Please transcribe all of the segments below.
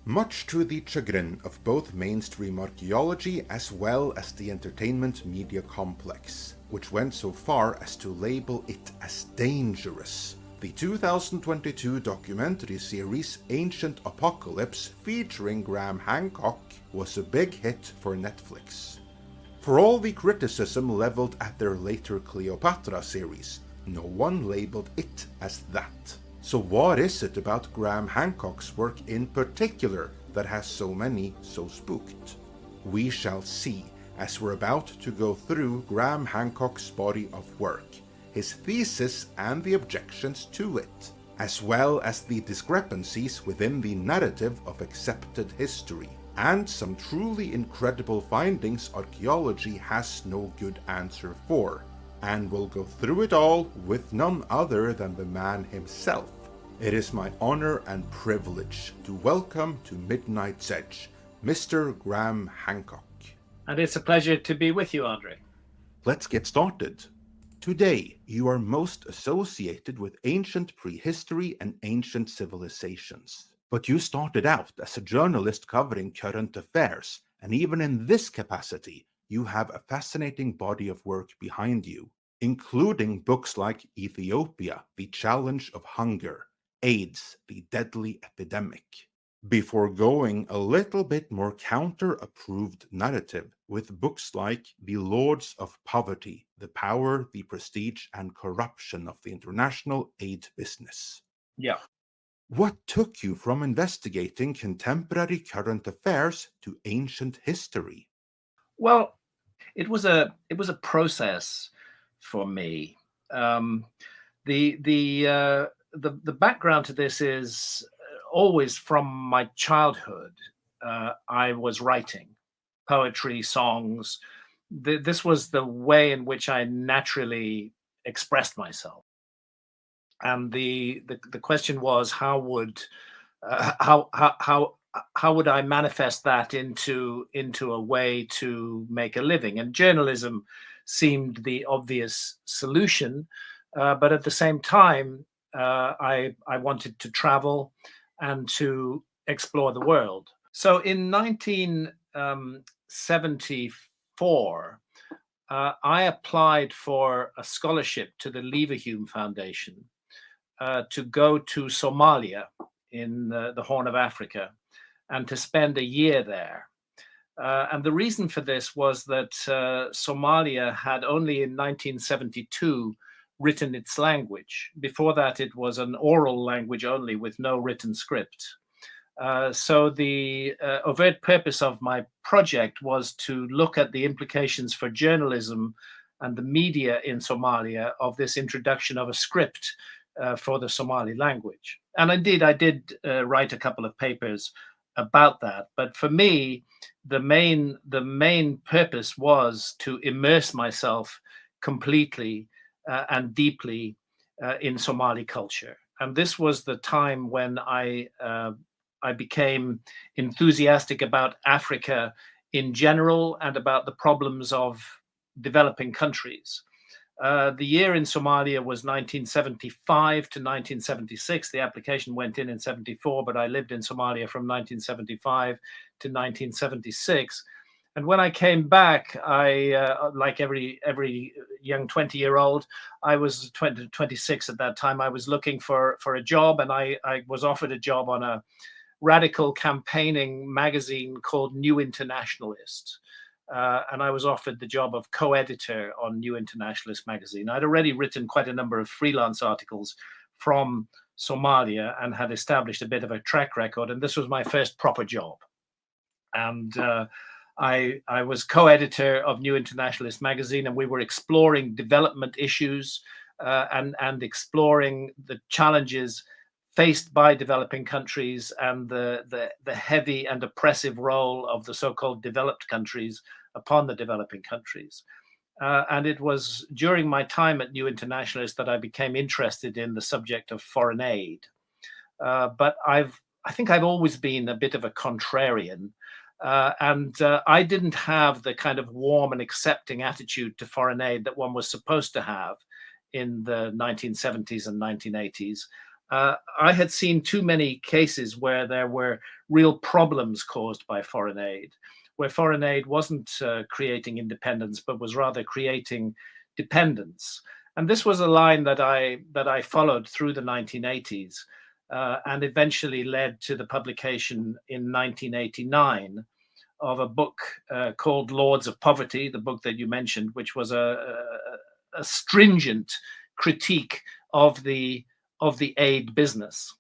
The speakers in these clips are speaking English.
Much to the chagrin of both mainstream archaeology as well as the entertainment media complex, which went so far as to label it as dangerous. The 2022 documentary series Ancient Apocalypse featuring Graham Hancock was a big hit for Netflix. For all the criticism leveled at their later Cleopatra series, no one labeled it as that. So what is it about Graham Hancock's work in particular that has so many so spooked? We shall see as we're about to go through Graham Hancock's body of work, his thesis and the objections to it, as well as the discrepancies within the narrative of accepted history, and some truly incredible findings archaeology has no good answer for. And we'll go through it all with none other than the man himself. It is my honor and privilege to welcome to Midnight's Edge, Mr. Graham Hancock. And it's a pleasure to be with you, Andre. Let's get started. Today, you are most associated with ancient prehistory and ancient civilizations. But you started out as a journalist covering current affairs, and even in this capacity, you have a fascinating body of work behind you, including books like Ethiopia, The Challenge of Hunger, AIDS, The Deadly Epidemic, before going a little bit more counter-approved narrative with books like The Lords of Poverty, The Power, the Prestige, and Corruption of the International Aid Business. Yeah. What took you from investigating contemporary current affairs to ancient history? Well, it was a process for me. The background to this is always from my childhood. I was writing poetry, songs. This was the way in which I naturally expressed myself. And the question was, how would I manifest that into a way to make a living? And journalism seemed the obvious solution, but at the same time, I wanted to travel and to explore the world. So in 1974, I applied for a scholarship to the Leverhulme Foundation to go to Somalia in the Horn of Africa and to spend a year there. And the reason for this was that Somalia had only in 1972 written its language. Before that, it was an oral language only with no written script. So the overt purpose of my project was to look at the implications for journalism and the media in Somalia of this introduction of a script for the Somali language. And indeed, I did write a couple of papers about that. But for me, the main purpose was to immerse myself completely and deeply in Somali culture. And this was the time when I became enthusiastic about Africa in general and about the problems of developing countries. The year in Somalia was 1975 to 1976. The application went in 74, but I lived in Somalia from 1975 to 1976. And when I came back, I, like every young 20-year-old, I was 26 at that time. I was looking for a job, and I was offered a job on a radical campaigning magazine called New Internationalist. And I was offered the job of co-editor on New Internationalist magazine. I'd already written quite a number of freelance articles from Somalia and had established a bit of a track record. And this was my first proper job. And I was co-editor of New Internationalist magazine, and we were exploring development issues and exploring the challenges faced by developing countries and the heavy and oppressive role of the so-called developed countries upon the developing countries. And it was during my time at New Internationalist that I became interested in the subject of foreign aid. But I think I've always been a bit of a contrarian. And I didn't have the kind of warm and accepting attitude to foreign aid that one was supposed to have in the 1970s and 1980s. I had seen too many cases where there were real problems caused by foreign aid, where foreign aid wasn't creating independence, but was rather creating dependence. And this was a line that I followed through the 1980s, and eventually led to the publication in 1989 of a book called Lords of Poverty, the book that you mentioned, which was a stringent critique of the aid business.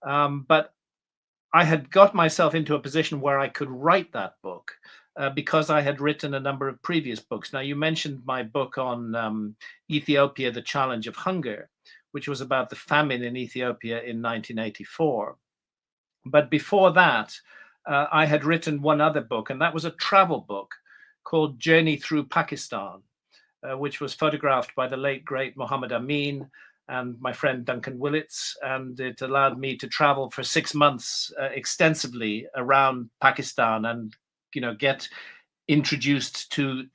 But I had got myself into a position where I could write that book because I had written a number of previous books. Now, you mentioned my book on Ethiopia, The Challenge of Hunger, which was about the famine in Ethiopia in 1984. But before that, I had written one other book, and that was a travel book called Journey Through Pakistan, which was photographed by the late, great Muhammad Amin and my friend Duncan Willits, and it allowed me to travel for 6 months extensively around Pakistan and, get introduced to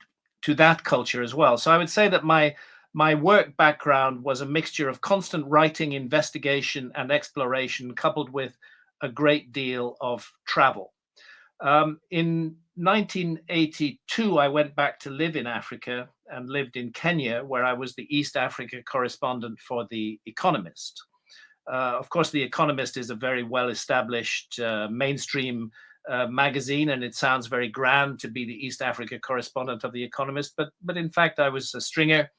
that culture as well. So I would say that my work background was a mixture of constant writing, investigation, and exploration, coupled with a great deal of travel. In 1982, I went back to live in Africa and lived in Kenya, where I was the East Africa correspondent for The Economist. Of course, The Economist is a very well-established mainstream magazine, and it sounds very grand to be the East Africa correspondent of The Economist. But in fact, I was a stringer.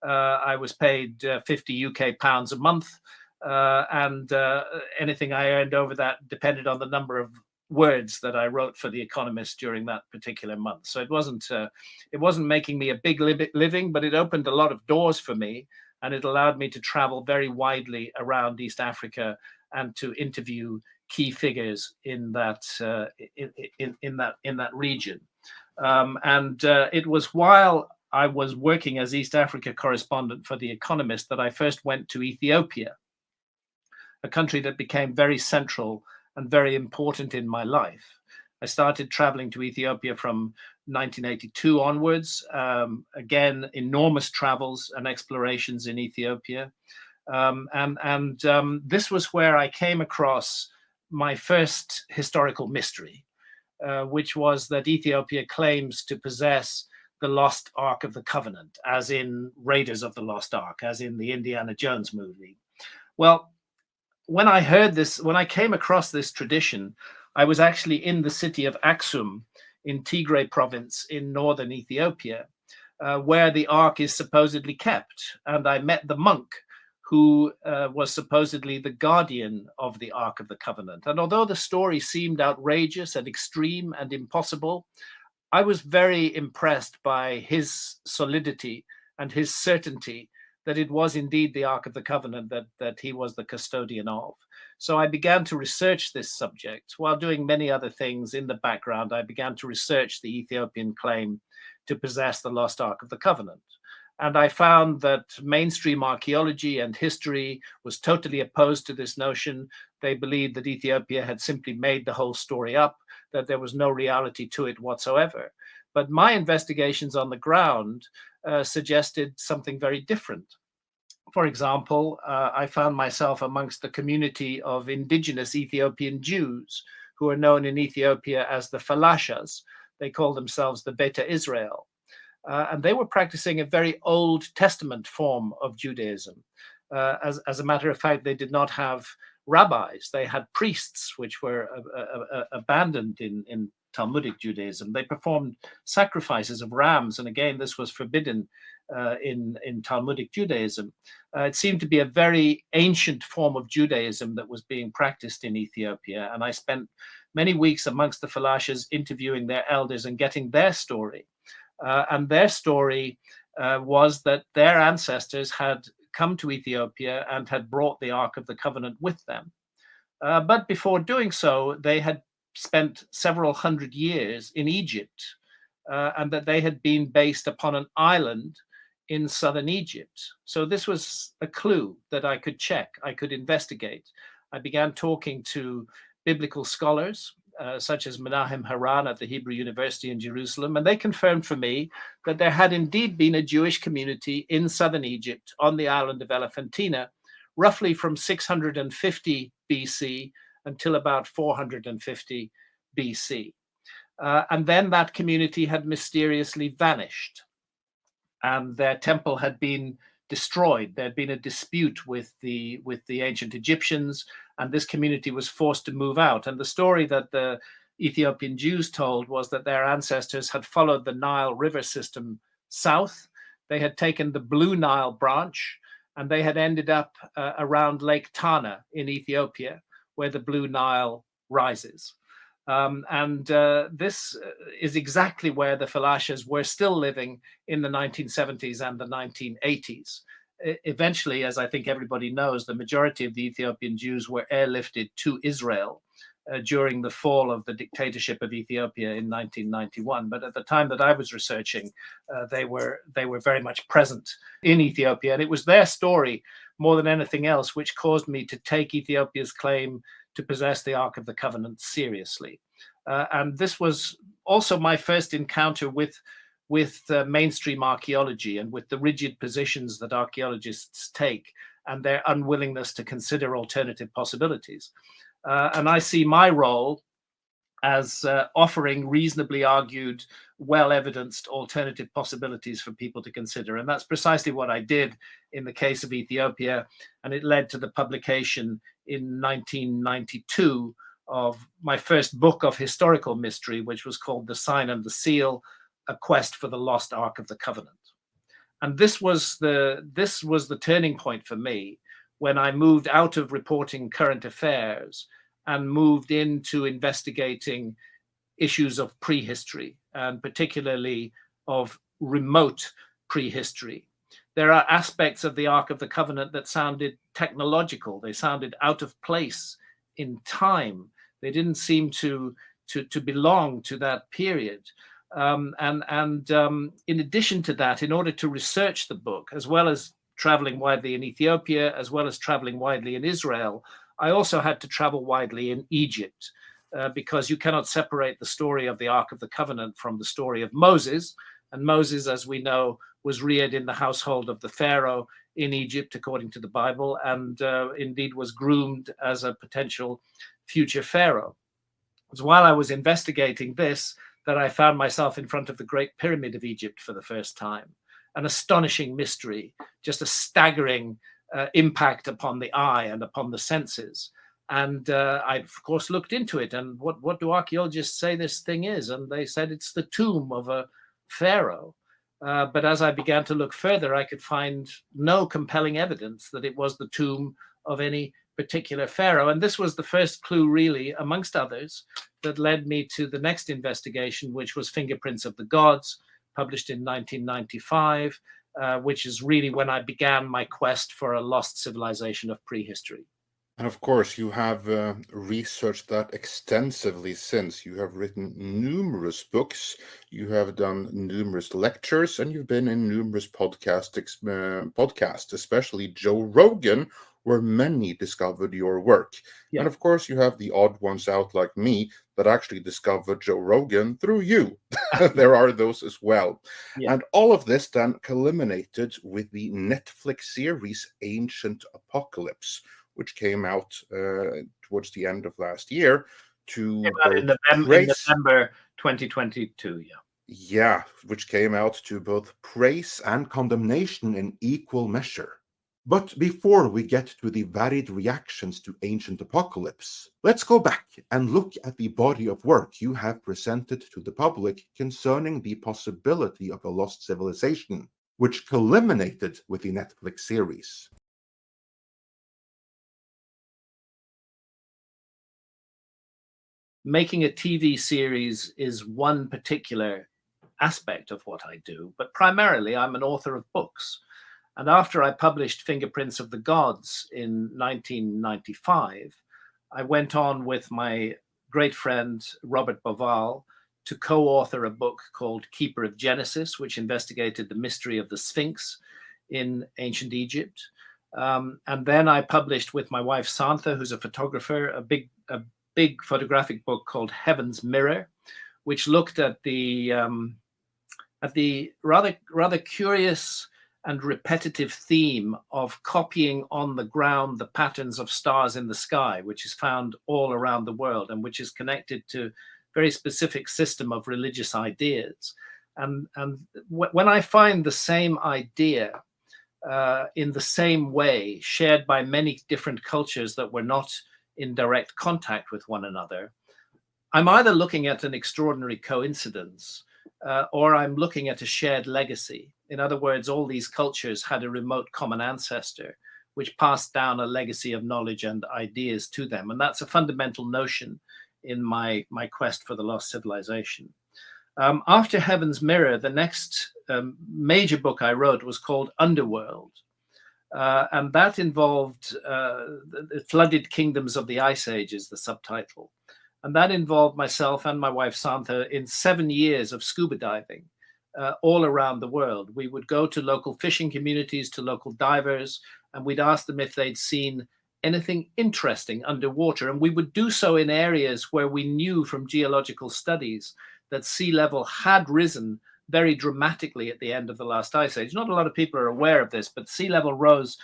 I was paid 50 UK pounds a month, and anything I earned over that depended on the number of words that I wrote for The Economist during that particular month. So it wasn't making me a big living, but it opened a lot of doors for me, and it allowed me to travel very widely around East Africa and to interview key figures in that region. It was while I was working as East Africa correspondent for The Economist that I first went to Ethiopia, a country that became very central and very important in my life. I started traveling to Ethiopia from 1982 onwards. Again, enormous travels and explorations in Ethiopia. This was where I came across my first historical mystery, which was that Ethiopia claims to possess the Lost Ark of the Covenant, as in Raiders of the Lost Ark, as in the Indiana Jones movie. Well, when I came across this tradition, I was actually in the city of Aksum in Tigray province in northern Ethiopia, where the Ark is supposedly kept. And I met the monk who was supposedly the guardian of the Ark of the Covenant. And although the story seemed outrageous and extreme and impossible, I was very impressed by his solidity and his certainty that it was indeed the Ark of the Covenant that he was the custodian of. So I began to research this subject. While doing many other things in the background, I began to research the Ethiopian claim to possess the Lost Ark of the Covenant. And I found that mainstream archaeology and history was totally opposed to this notion. They believed that Ethiopia had simply made the whole story up, that there was no reality to it whatsoever. But my investigations on the ground suggested something very different. For example, I found myself amongst the community of indigenous Ethiopian Jews who are known in Ethiopia as the Falashas. They call themselves the Beta Israel. And they were practicing a very Old Testament form of Judaism. As a matter of fact, they did not have rabbis. They had priests, which were abandoned in Talmudic Judaism. They performed sacrifices of rams. And again, this was forbidden in Talmudic Judaism. It seemed to be a very ancient form of Judaism that was being practiced in Ethiopia. And I spent many weeks amongst the Falashas interviewing their elders and getting their story. And their story was that their ancestors had come to Ethiopia and had brought the Ark of the Covenant with them. But before doing so, they had spent several hundred years in Egypt, and that they had been based upon an island in southern Egypt. So this was a clue that I could check, I could investigate. I began talking to biblical scholars, such as Menahem Haran at the Hebrew University in Jerusalem, and they confirmed for me that there had indeed been a Jewish community in southern Egypt on the island of Elephantina, roughly from 650 BC until about 450 BC. And then that community had mysteriously vanished, and their temple had been destroyed. There had been a dispute with the ancient Egyptians, and this community was forced to move out. And the story that the Ethiopian Jews told was that their ancestors had followed the Nile River system south. They had taken the Blue Nile branch, and they had ended up around Lake Tana in Ethiopia, where the Blue Nile rises. This is exactly where the Falashas were still living in the 1970s and the 1980s. Eventually, as I think everybody knows, the majority of the Ethiopian Jews were airlifted to Israel during the fall of the dictatorship of Ethiopia in 1991. But at the time that I was researching, they were very much present in Ethiopia. And it was their story, more than anything else, which caused me to take Ethiopia's claim to possess the Ark of the Covenant seriously. And this was also my first encounter with mainstream archaeology and with the rigid positions that archaeologists take and their unwillingness to consider alternative possibilities. And I see my role as offering reasonably argued, well-evidenced alternative possibilities for people to consider. And that's precisely what I did in the case of Ethiopia. And it led to the publication in 1992 of my first book of historical mystery, which was called The Sign and the Seal, A Quest for the Lost Ark of the Covenant. And this was the turning point for me when I moved out of reporting current affairs and moved into investigating issues of prehistory, and particularly of remote prehistory. There are aspects of the Ark of the Covenant that sounded technological. They sounded out of place in time. They didn't seem to belong to that period. In addition to that, in order to research the book, as well as traveling widely in Ethiopia, as well as traveling widely in Israel, I also had to travel widely in Egypt, because you cannot separate the story of the Ark of the Covenant from the story of Moses. And Moses, as we know, was reared in the household of the Pharaoh in Egypt, according to the Bible, and indeed was groomed as a potential future Pharaoh. It was while I was investigating this that I found myself in front of the Great Pyramid of Egypt for the first time. An astonishing mystery, just a staggering impact upon the eye and upon the senses. And I, of course, looked into it. And what do archaeologists say this thing is? And they said it's the tomb of a pharaoh. But as I began to look further, I could find no compelling evidence that it was the tomb of any particular pharaoh. And this was the first clue, really, amongst others, that led me to the next investigation, which was Fingerprints of the Gods, published in 1995, which is really when I began my quest for a lost civilization of prehistory. And of course, you have researched that extensively since. You have written numerous books, you have done numerous lectures, and you've been in numerous podcasts, especially Joe Rogan, where many discovered your work. Yeah. And of course, you have the odd ones out like me that actually discovered Joe Rogan through you. There are those as well. Yeah. And all of this then culminated with the Netflix series Ancient Apocalypse, which came out towards the end of last year to in November 2022, yeah. Yeah, which came out to both praise and condemnation in equal measure. But before we get to the varied reactions to Ancient Apocalypse, let's go back and look at the body of work you have presented to the public concerning the possibility of a lost civilization, which culminated with the Netflix series. Making a TV series is one particular aspect of what I do, but primarily I'm an author of books. And after I published Fingerprints of the Gods in 1995, I went on with my great friend Robert Boval to co-author a book called Keeper of Genesis, which investigated the mystery of the Sphinx in ancient Egypt. And then I published with my wife Santha, who's a photographer, a big photographic book called Heaven's Mirror, which looked at the rather curious and repetitive theme of copying on the ground the patterns of stars in the sky, which is found all around the world and which is connected to very specific system of religious ideas. And when I find the same idea in the same way shared by many different cultures that were not in direct contact with one another, I'm either looking at an extraordinary coincidence or I'm looking at a shared legacy. In other words, all these cultures had a remote common ancestor which passed down a legacy of knowledge and ideas to them. And that's a fundamental notion in my quest for the lost civilization. After Heaven's Mirror, the next major book I wrote was called Underworld. And that involved the flooded kingdoms of the Ice Age is the subtitle. And that involved myself and my wife Santha in 7 years of scuba diving all around the world. We would go to local fishing communities, to local divers, and we'd ask them if they'd seen anything interesting underwater. And we would do so in areas where we knew from geological studies that sea level had risen very dramatically at the end of the last ice age. Not a lot of people are aware of this, but sea level rose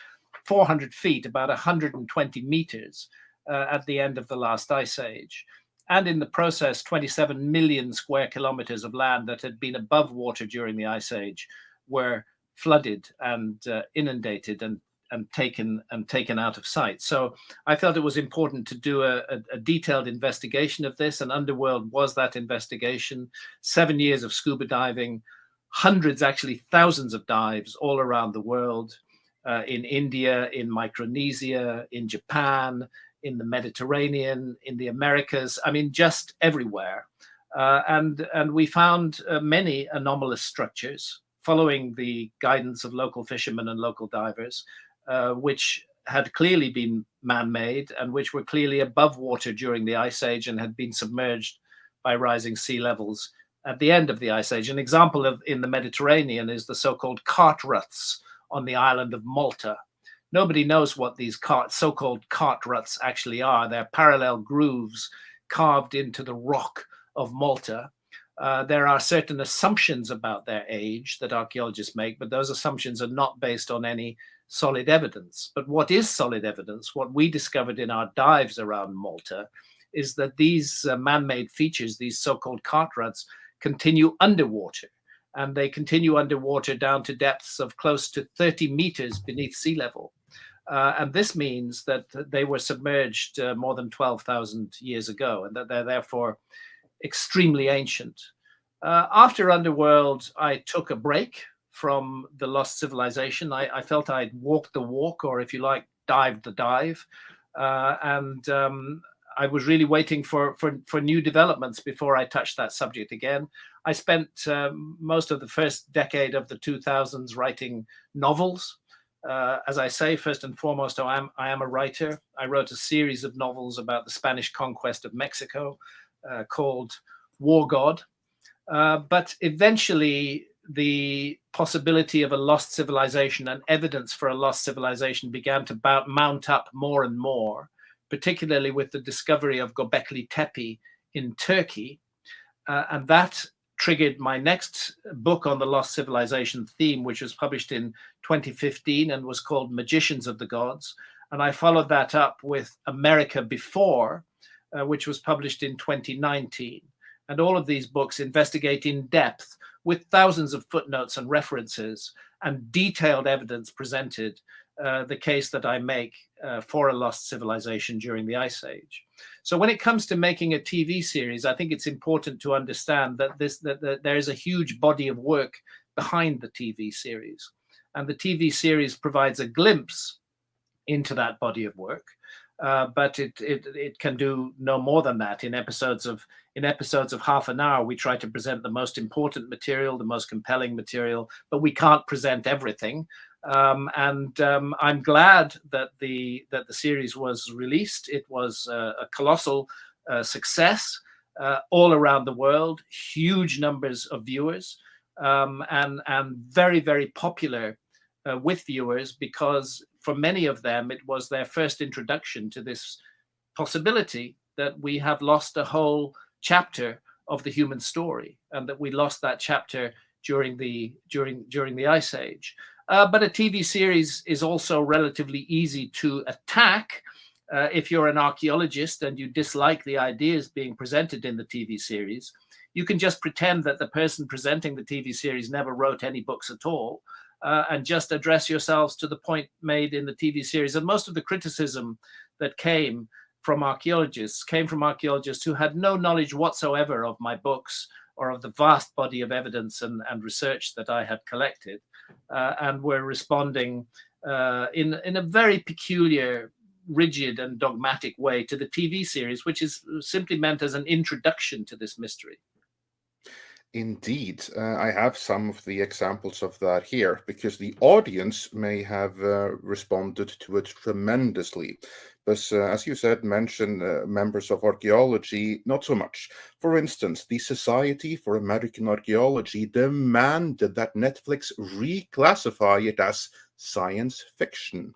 400 feet, about 120 meters at the end of the last ice age. And in the process, 27 million square kilometers of land that had been above water during the ice age were flooded and inundated and taken out of sight. So I felt it was important to do a detailed investigation of this, and Underworld was that investigation. 7 years of scuba diving, hundreds, actually thousands of dives all around the world, in India, in Micronesia, in Japan, in the Mediterranean, in the Americas, I mean, just everywhere. And we found many anomalous structures following the guidance of local fishermen and local divers, which had clearly been man-made and which were clearly above water during the Ice Age and had been submerged by rising sea levels at the end of the Ice Age. An example of in the Mediterranean is the so-called cart ruts on the island of Malta. Nobody knows what these so-called cart ruts actually are. They're parallel grooves carved into the rock of Malta. There are certain assumptions about their age that archaeologists make, but those assumptions are not based on any solid evidence. But what is solid evidence, what we discovered in our dives around Malta, is that these man-made features, these so-called cart ruts, continue underwater. And they continue underwater down to depths of close to 30 meters beneath sea level. And this means that they were submerged more than 12,000 years ago, and that they're therefore extremely ancient. After Underworld, I took a break from the lost civilization. I felt I'd walked the walk, or if you like, dived the dive. And I was really waiting for new developments before I touched that subject again. I spent most of the first decade of the 2000s writing novels. As I say, first and foremost, I am a writer. I wrote a series of novels about the Spanish conquest of Mexico called War God. But eventually, the possibility of a lost civilization and evidence for a lost civilization began to mount up more and more, particularly with the discovery of Göbekli Tepe in Turkey. And that triggered my next book on the lost civilization theme, which was published in 2015 and was called Magicians of the Gods. And I followed that up with America Before, which was published in 2019. And all of these books investigate in depth, with thousands of footnotes and references and detailed evidence presented, the case that I make for a lost civilization during the Ice Age. So when it comes to making a TV series, I think it's important to understand that there is a huge body of work behind the TV series. And the TV series provides a glimpse into that body of work. But it can do no more than that. In episodes of half an hour, we try to present the most important material, the most compelling material, but we can't present everything. I'm glad that the series was released. It was a colossal success all around the world, huge numbers of viewers, and very, very popular with viewers, because for many of them, it was their first introduction to this possibility that we have lost a whole chapter of the human story, and that we lost that chapter during the Ice Age. But a TV series is also relatively easy to attack. If you're an archaeologist and you dislike the ideas being presented in the TV series, you can just pretend that the person presenting the TV series never wrote any books at all, and just address yourselves to the point made in the TV series. And most of the criticism that came from archaeologists who had no knowledge whatsoever of my books or of the vast body of evidence and research that I had collected, and were responding in a very peculiar, rigid and dogmatic way to the TV series, which is simply meant as an introduction to this mystery. Indeed, I have some of the examples of that here, because the audience may have responded to it tremendously. But as you said, mention members of archaeology, not so much. For instance, the Society for American Archaeology demanded that Netflix reclassify it as science fiction.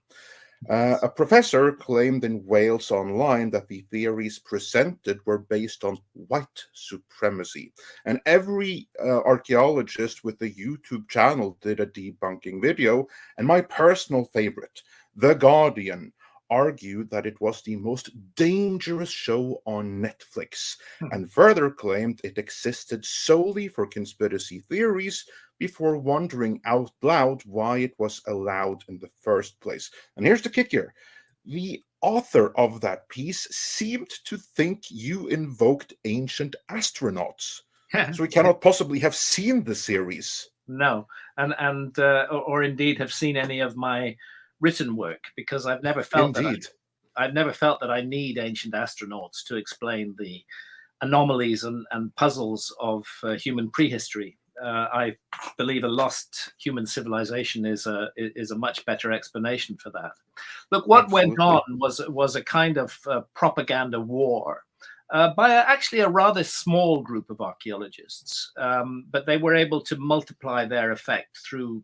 A professor claimed in Wales Online that the theories presented were based on white supremacy. And every archaeologist with a YouTube channel did a debunking video. And my personal favorite, The Guardian, argued that it was the most dangerous show on Netflix, and further claimed it existed solely for conspiracy theories, before wondering out loud why it was allowed in the first place. And here's the kicker. The author of that piece seemed to think you invoked ancient astronauts. So he cannot possibly have seen the series. No, or indeed have seen any of my written work, because I've never felt that I need ancient astronauts to explain the anomalies and puzzles of human prehistory. I believe a lost human civilization is a much better explanation for that. Look, what went on was a kind of propaganda war by actually a rather small group of archaeologists, but they were able to multiply their effect through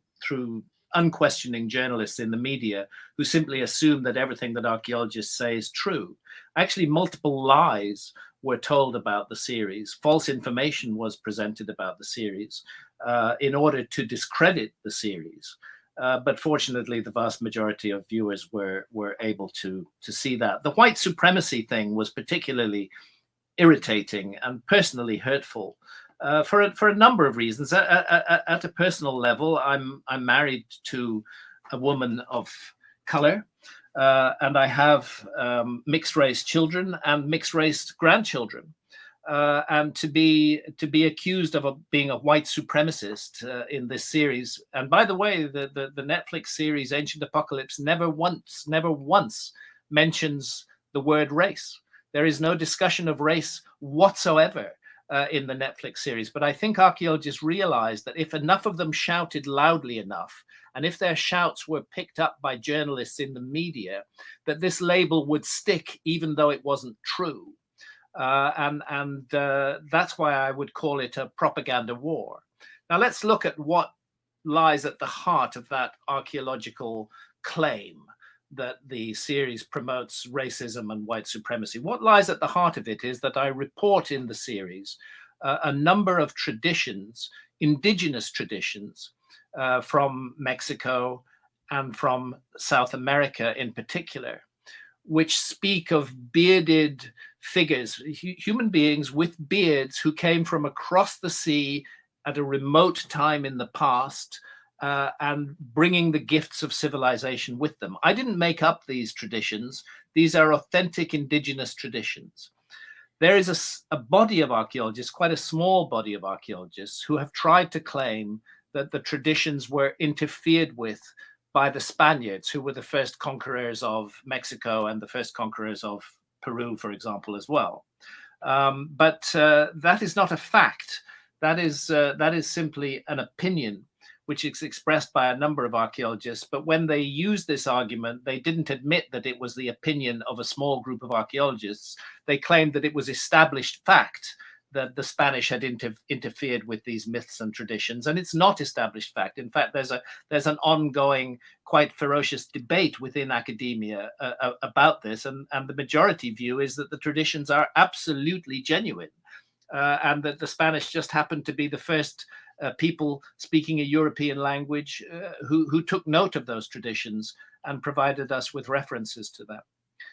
unquestioning journalists in the media who simply assume that everything that archaeologists say is true. Actually, multiple lies were told about the series. False information was presented about the series in order to discredit the series. But fortunately, the vast majority of viewers were able to see that. The white supremacy thing was particularly irritating and personally hurtful for a number of reasons. At a personal level, I'm married to a woman of color, and I have mixed race children and mixed race grandchildren. And to be accused of being a white supremacist in this series, and by the way, the Netflix series Ancient Apocalypse never once mentions the word race. There is no discussion of race whatsoever in the Netflix series. But I think archaeologists realized that if enough of them shouted loudly enough, and if their shouts were picked up by journalists in the media, that this label would stick even though it wasn't true. And that's why I would call it a propaganda war. Now let's look at what lies at the heart of that archaeological claim that the series promotes racism and white supremacy. What lies at the heart of it is that I report in the series a number of traditions, indigenous traditions, from Mexico and from South America in particular, which speak of bearded figures, human beings with beards who came from across the sea at a remote time in the past, and bringing the gifts of civilization with them. I didn't make up these traditions. These are authentic indigenous traditions. There is a body of archaeologists, quite a small body of archaeologists, who have tried to claim that the traditions were interfered with by the Spaniards, who were the first conquerors of Mexico and the first conquerors of Peru, for example, as well. But that is not a fact. That is simply an opinion, which is expressed by a number of archaeologists. But when they used this argument, they didn't admit that it was the opinion of a small group of archaeologists. They claimed that it was established fact that the Spanish had interfered with these myths and traditions, and it's not established fact. In fact, there's an ongoing, quite ferocious debate within academia about this, and the majority view is that the traditions are absolutely genuine, and that the Spanish just happened to be the first people speaking a European language who took note of those traditions and provided us with references to them.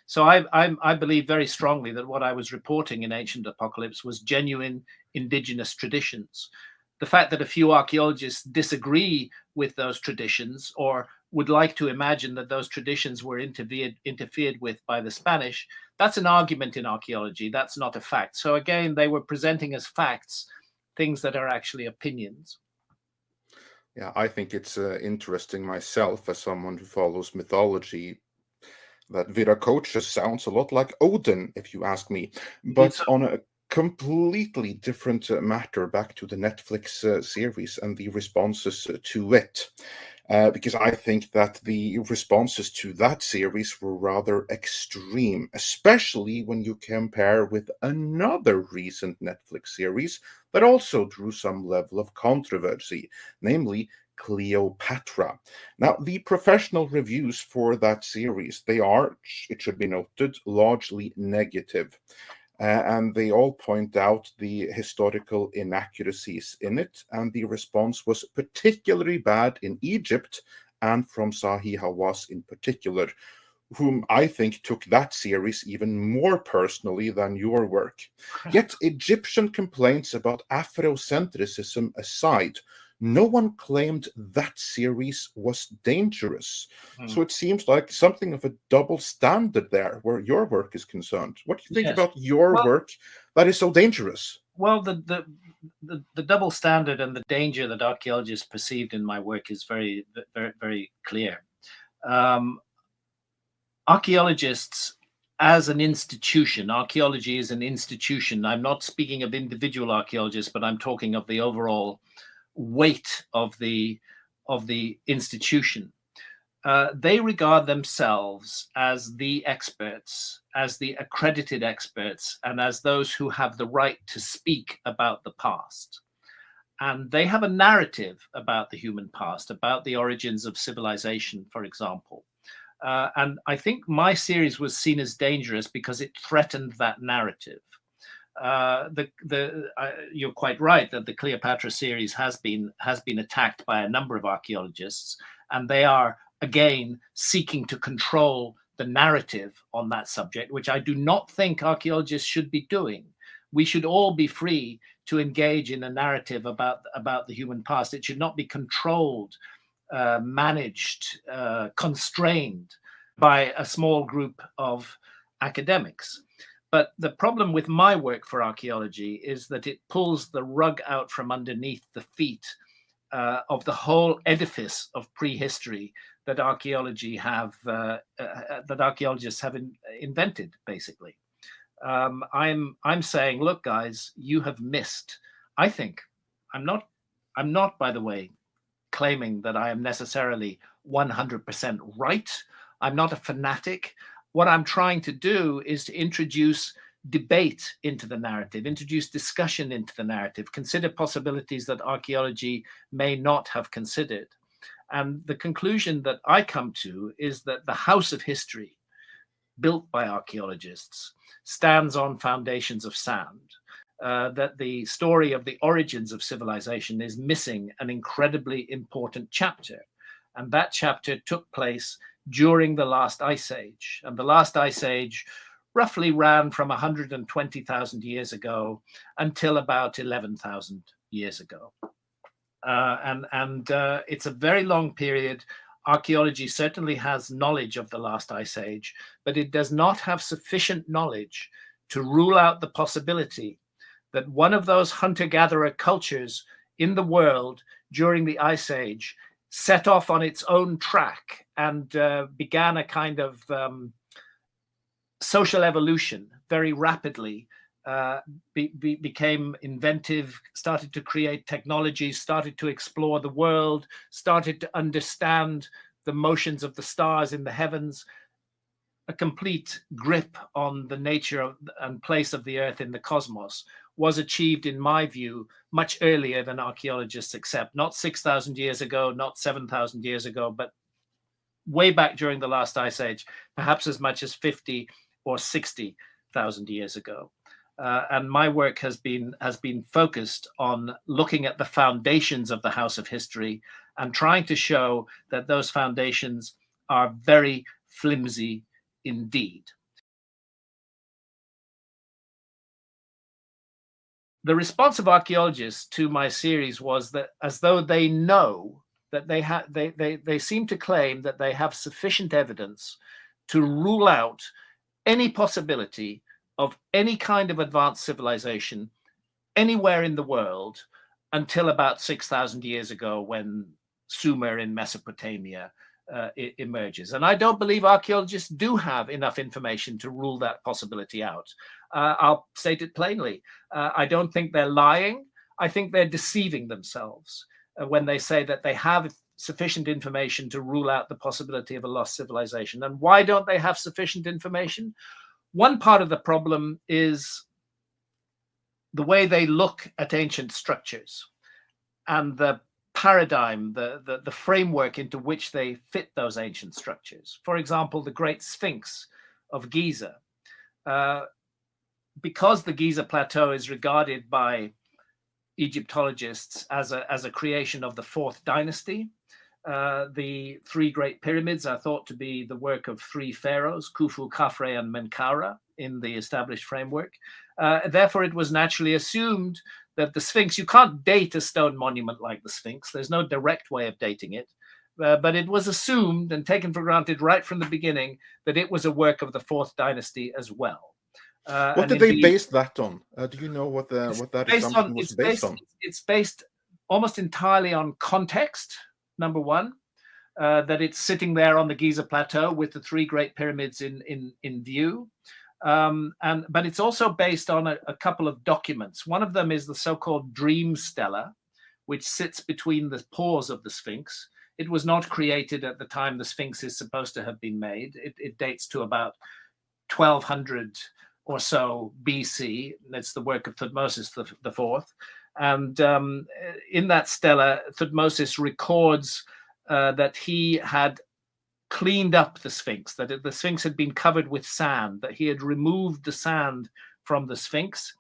So I believe very strongly that what I was reporting in Ancient Apocalypse was genuine indigenous traditions. The fact that a few archaeologists disagree with those traditions or would like to imagine that those traditions were interfered with by the Spanish, that's an argument in archaeology. That's not a fact. So again, they were presenting as facts things that are actually opinions. Yeah, I think it's interesting myself, as someone who follows mythology, that Viracocha sounds a lot like Odin, if you ask me. But on a completely different matter, back to the Netflix series and the responses to it. Because I think that the responses to that series were rather extreme, especially when you compare with another recent Netflix series that also drew some level of controversy, namely Cleopatra. Now, the professional reviews for that series, they are, it should be noted, largely negative. And they all point out the historical inaccuracies in it, and the response was particularly bad in Egypt and from Zahi Hawass in particular, whom I think took that series even more personally than your work. Yet Egyptian complaints about Afrocentricism aside, no one claimed that series was dangerous. So it seems like something of a double standard there where your work is concerned. What do you think about your work that is so dangerous? Well, the double standard and the danger that archaeologists perceived in my work is very, very, very clear. Archaeologists as an institution, archaeology is an institution. I'm not speaking of individual archaeologists, but I'm talking of the overall weight of the institution. They regard themselves as the experts, as the accredited experts, and as those who have the right to speak about the past. And they have a narrative about the human past, about the origins of civilization, for example. And I think my series was seen as dangerous because it threatened that narrative. You're quite right that the Cleopatra series has been attacked by a number of archaeologists, and they are again seeking to control the narrative on that subject, which I do not think archaeologists should be doing. We should all be free to engage in a narrative about the human past. It should not be controlled, managed, constrained by a small group of academics. But the problem with my work for archaeology is that it pulls the rug out from underneath the feet of the whole edifice of prehistory that archaeologists have invented. Basically, I'm saying, look, guys, you have missed. I think I'm not, by the way, claiming that I am necessarily 100% right. I'm not a fanatic. What I'm trying to do is to introduce debate into the narrative, introduce discussion into the narrative, consider possibilities that archaeology may not have considered. And the conclusion that I come to is that the house of history, built by archaeologists, stands on foundations of sand, that the story of the origins of civilization is missing an incredibly important chapter. And that chapter took place during the last ice age. And the last ice age roughly ran from 120,000 years ago until about 11,000 years ago. It's a very long period. Archaeology certainly has knowledge of the last ice age, but it does not have sufficient knowledge to rule out the possibility that one of those hunter-gatherer cultures in the world during the ice age set off on its own track and began a kind of social evolution very rapidly, became inventive, started to create technologies, started to explore the world, started to understand the motions of the stars in the heavens. A complete grip on the nature and place of the Earth in the cosmos was achieved, in my view, much earlier than archaeologists accept. Not 6,000 years ago, not 7,000 years ago, but way back during the last ice age, perhaps as much as 50 or 60,000 years ago. And my work has been focused on looking at the foundations of the House of History and trying to show that those foundations are very flimsy indeed. The response of archaeologists to my series was that, as though they know that they seem to claim that they have sufficient evidence to rule out any possibility of any kind of advanced civilization anywhere in the world until about 6,000 years ago, when Sumer in Mesopotamia emerges. And I don't believe archaeologists do have enough information to rule that possibility out. I'll state it plainly. I don't think they're lying. I think they're deceiving themselves when they say that they have sufficient information to rule out the possibility of a lost civilization. And why don't they have sufficient information? One part of the problem is the way they look at ancient structures and the paradigm, the framework into which they fit those ancient structures. For example, the Great Sphinx of Giza. Because the Giza Plateau is regarded by Egyptologists as a creation of the fourth dynasty, the three great pyramids are thought to be the work of three pharaohs, Khufu, Khafre, and Menkaura, in the established framework. Therefore, it was naturally assumed that the Sphinx, you can't date a stone monument like the Sphinx. There's no direct way of dating it. But it was assumed and taken for granted right from the beginning that it was a work of the fourth dynasty as well. What did they base that on? Do you know what that assumption was based on? It's based almost entirely on context, number one, that it's sitting there on the Giza Plateau with the three great pyramids in view. But it's also based on a couple of documents. One of them is the so-called Dream Stela, which sits between the paws of the Sphinx. It was not created at the time the Sphinx is supposed to have been made. It dates to about 1200 or so BC. It's the work of Thutmosis the Fourth. And in that stela, Thutmosis records that he had cleaned up the Sphinx, that the Sphinx had been covered with sand, that he had removed the sand from the Sphinx.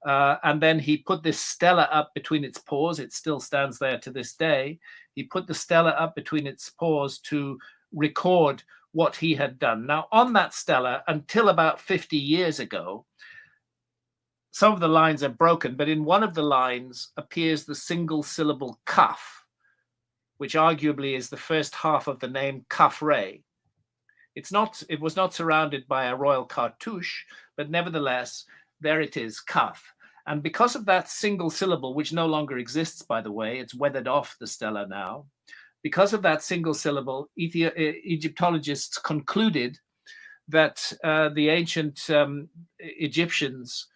And then he put this stela up between its paws. It still stands there to this day. He put the stela up between its paws to record what he had done. Now, on that stela, until about 50 years ago, some of the lines are broken, but in one of the lines appears the single syllable Kaf, which arguably is the first half of the name Khafre. It was not surrounded by a royal cartouche, but nevertheless, there it is, Kaf. And because of that single syllable, which no longer exists, by the way, it's weathered off the stela now. Because of that single syllable, Egyptologists concluded that the ancient Egyptians,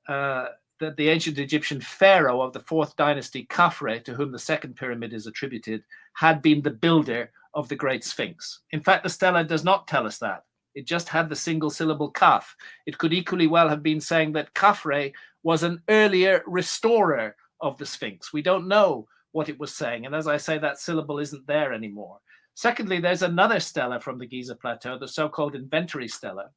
that the ancient Egyptian pharaoh of the fourth dynasty, Khafre, to whom the second pyramid is attributed, had been the builder of the Great Sphinx. In fact, the stela does not tell us that. It just had the single syllable Kaf. It could equally well have been saying that Khafre was an earlier restorer of the Sphinx. We don't know what it was saying. And as I say, that syllable isn't there anymore. Secondly, there's another stela from the Giza Plateau, the so-called inventory stela,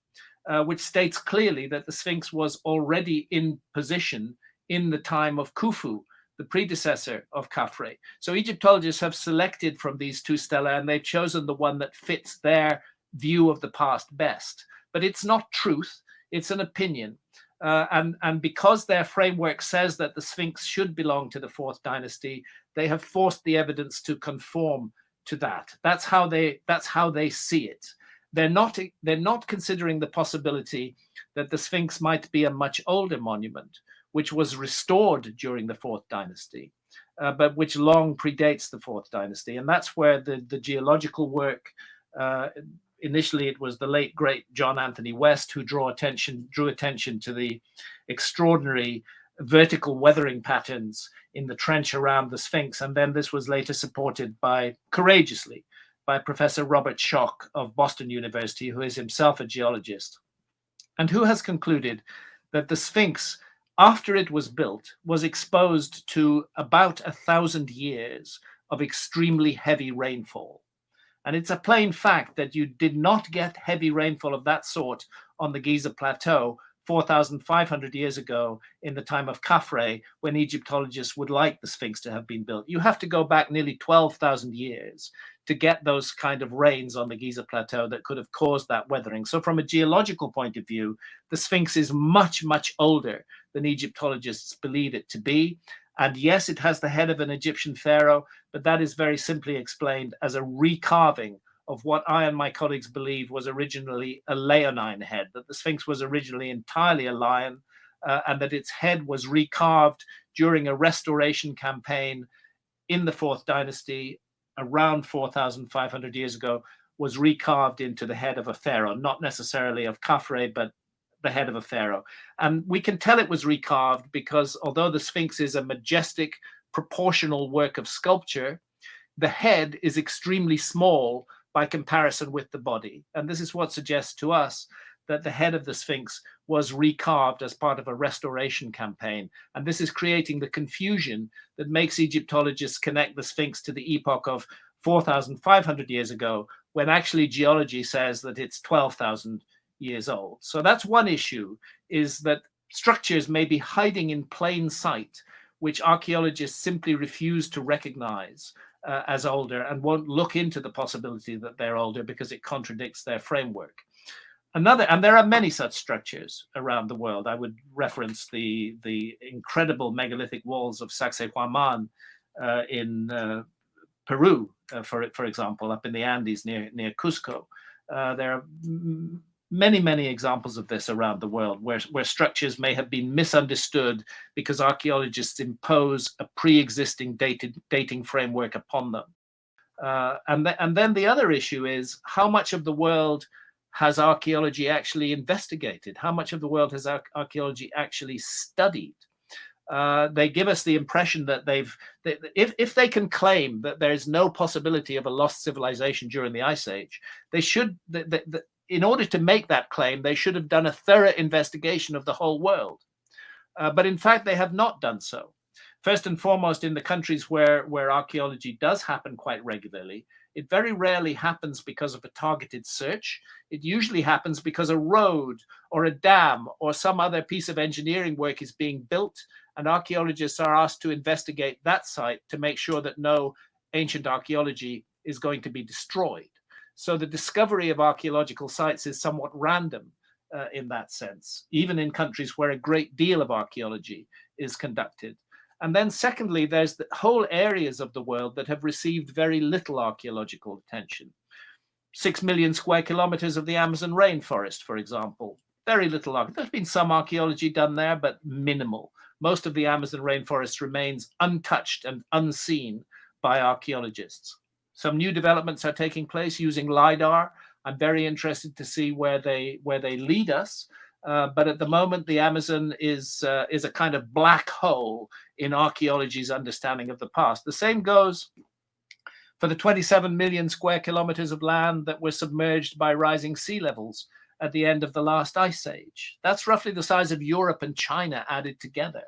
which states clearly that the Sphinx was already in position in the time of Khufu, the predecessor of Khafre. So Egyptologists have selected from these two stelae, and they've chosen the one that fits their view of the past best. But it's not truth, it's an opinion. And because their framework says that the Sphinx should belong to the fourth dynasty, they have forced the evidence to conform to that. That's how they see it. They're not considering the possibility that the Sphinx might be a much older monument, which was restored during the fourth dynasty, but which long predates the fourth dynasty. And that's where the geological work, initially it was the late great John Anthony West who drew attention to the extraordinary vertical weathering patterns in the trench around the Sphinx. And then this was later supported courageously by Professor Robert Schoch of Boston University, who is himself a geologist, and who has concluded that the Sphinx, after it was built, was exposed to about 1,000 years of extremely heavy rainfall. And it's a plain fact that you did not get heavy rainfall of that sort on the Giza Plateau 4,500 years ago in the time of Khafre, when Egyptologists would like the Sphinx to have been built. You have to go back nearly 12,000 years to get those kind of rains on the Giza Plateau that could have caused that weathering. So from a geological point of view, the Sphinx is much, much older than Egyptologists believe it to be. And yes, it has the head of an Egyptian pharaoh, but that is very simply explained as a recarving of what I and my colleagues believe was originally a leonine head, that the Sphinx was originally entirely a lion, and that its head was recarved during a restoration campaign in the 4th dynasty around 4,500 years ago, was recarved into the head of a pharaoh, not necessarily of Khafre, but the head of a pharaoh. And we can tell it was recarved because although the Sphinx is a majestic, proportional work of sculpture, the head is extremely small by comparison with the body. And this is what suggests to us that the head of the Sphinx was recarved as part of a restoration campaign. And this is creating the confusion that makes Egyptologists connect the Sphinx to the epoch of 4,500 years ago, when actually geology says that it's 12,000 years old. So that's one issue, is that structures may be hiding in plain sight, which archaeologists simply refuse to recognize as older and won't look into the possibility that they're older because it contradicts their framework. And there are many such structures around the world. I would reference the incredible megalithic walls of Sacsayhuaman in Peru, for example, up in the Andes near Cusco. There are many examples of this around the world where structures may have been misunderstood because archaeologists impose a pre-existing dating framework upon them. And then the other issue is, how much of the world has archaeology actually investigated? How much of the world has archaeology actually studied? They give us the impression that if they can claim that there is no possibility of a lost civilization during the Ice Age, they should, in order to make that claim, they should have done a thorough investigation of the whole world. But in fact, they have not done so. First and foremost, in the countries where archaeology does happen quite regularly, it very rarely happens because of a targeted search. It usually happens because a road or a dam or some other piece of engineering work is being built, and archaeologists are asked to investigate that site to make sure that no ancient archaeology is going to be destroyed. So the discovery of archaeological sites is somewhat random in that sense, even in countries where a great deal of archaeology is conducted. And then secondly, there's the whole areas of the world that have received very little archaeological attention. 6 million square kilometers of the Amazon rainforest, for example, very little. There's been some archaeology done there, but minimal. Most of the Amazon rainforest remains untouched and unseen by archaeologists. Some new developments are taking place using LiDAR. I'm very interested to see where they lead us. But at the moment, the Amazon is a kind of black hole in archaeology's understanding of the past. The same goes for the 27 million square kilometers of land that were submerged by rising sea levels at the end of the last ice age. That's roughly the size of Europe and China added together.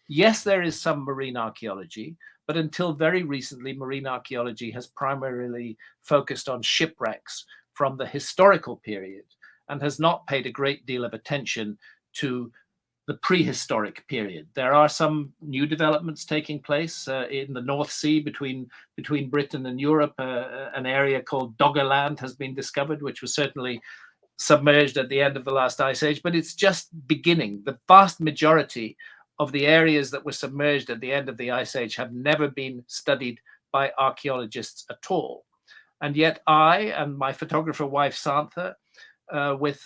Yes, there is some marine archaeology, but until very recently, marine archaeology has primarily focused on shipwrecks from the historical period and has not paid a great deal of attention to the prehistoric period. There are some new developments taking place in the North Sea between Britain and Europe. An area called Doggerland has been discovered, which was certainly submerged at the end of the last ice age, but it's just beginning. The vast majority of the areas that were submerged at the end of the ice age have never been studied by archaeologists at all. And yet I and my photographer wife Santha, with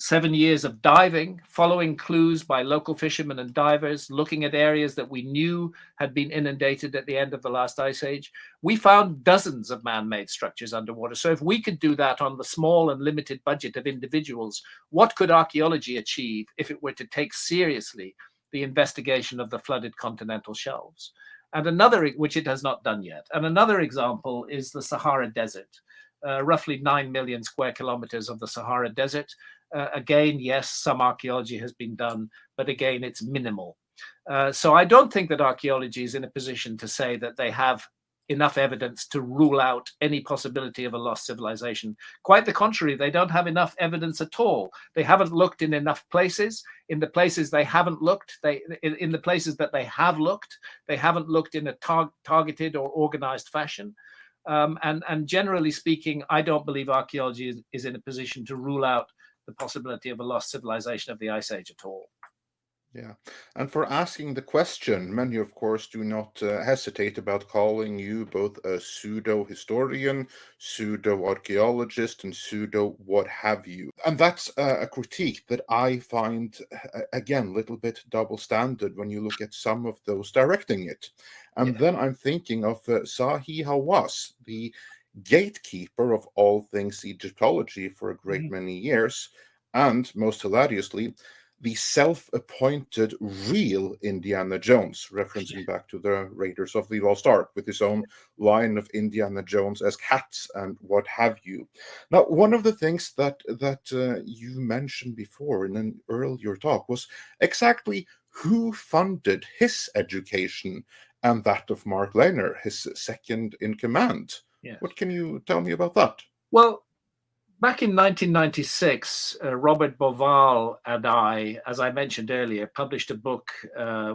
7 years of diving, following clues by local fishermen and divers, looking at areas that we knew had been inundated at the end of the last ice age, we found dozens of man-made structures underwater. So if we could do that on the small and limited budget of individuals, what could archaeology achieve if it were to take seriously the investigation of the flooded continental shelves? And another, which it has not done yet, and another example is the Sahara Desert. Roughly 9 million square kilometers of the Sahara Desert. Again, yes, some archaeology has been done, but again, it's minimal. So I don't think that archaeology is in a position to say that they have enough evidence to rule out any possibility of a lost civilization. Quite the contrary, they don't have enough evidence at all. They haven't looked in enough places. In the places they haven't looked, in the places that they have looked, they haven't looked in a targeted or organized fashion. And generally speaking, I don't believe archaeology is in a position to rule out the possibility of a lost civilization of the Ice Age at all. Yeah, and for asking the question, many, of course, do not hesitate about calling you both a pseudo-historian, pseudo-archaeologist, and pseudo-what have you. And that's a critique that I find, again, a little bit double-standard when you look at some of those directing it. And then I'm thinking of Zahi Hawass, the gatekeeper of all things Egyptology for a great many years, and most hilariously, the self-appointed real Indiana Jones, referencing back to the Raiders of the Lost Ark, with his own line of Indiana Jones as cats and what have you. Now, one of the things that you mentioned before in an earlier talk was exactly who funded his education and that of Mark Lehner, his second in command. Yes. What can you tell me about that? Well, back in 1996, Robert Boval and I, as I mentioned earlier, published a book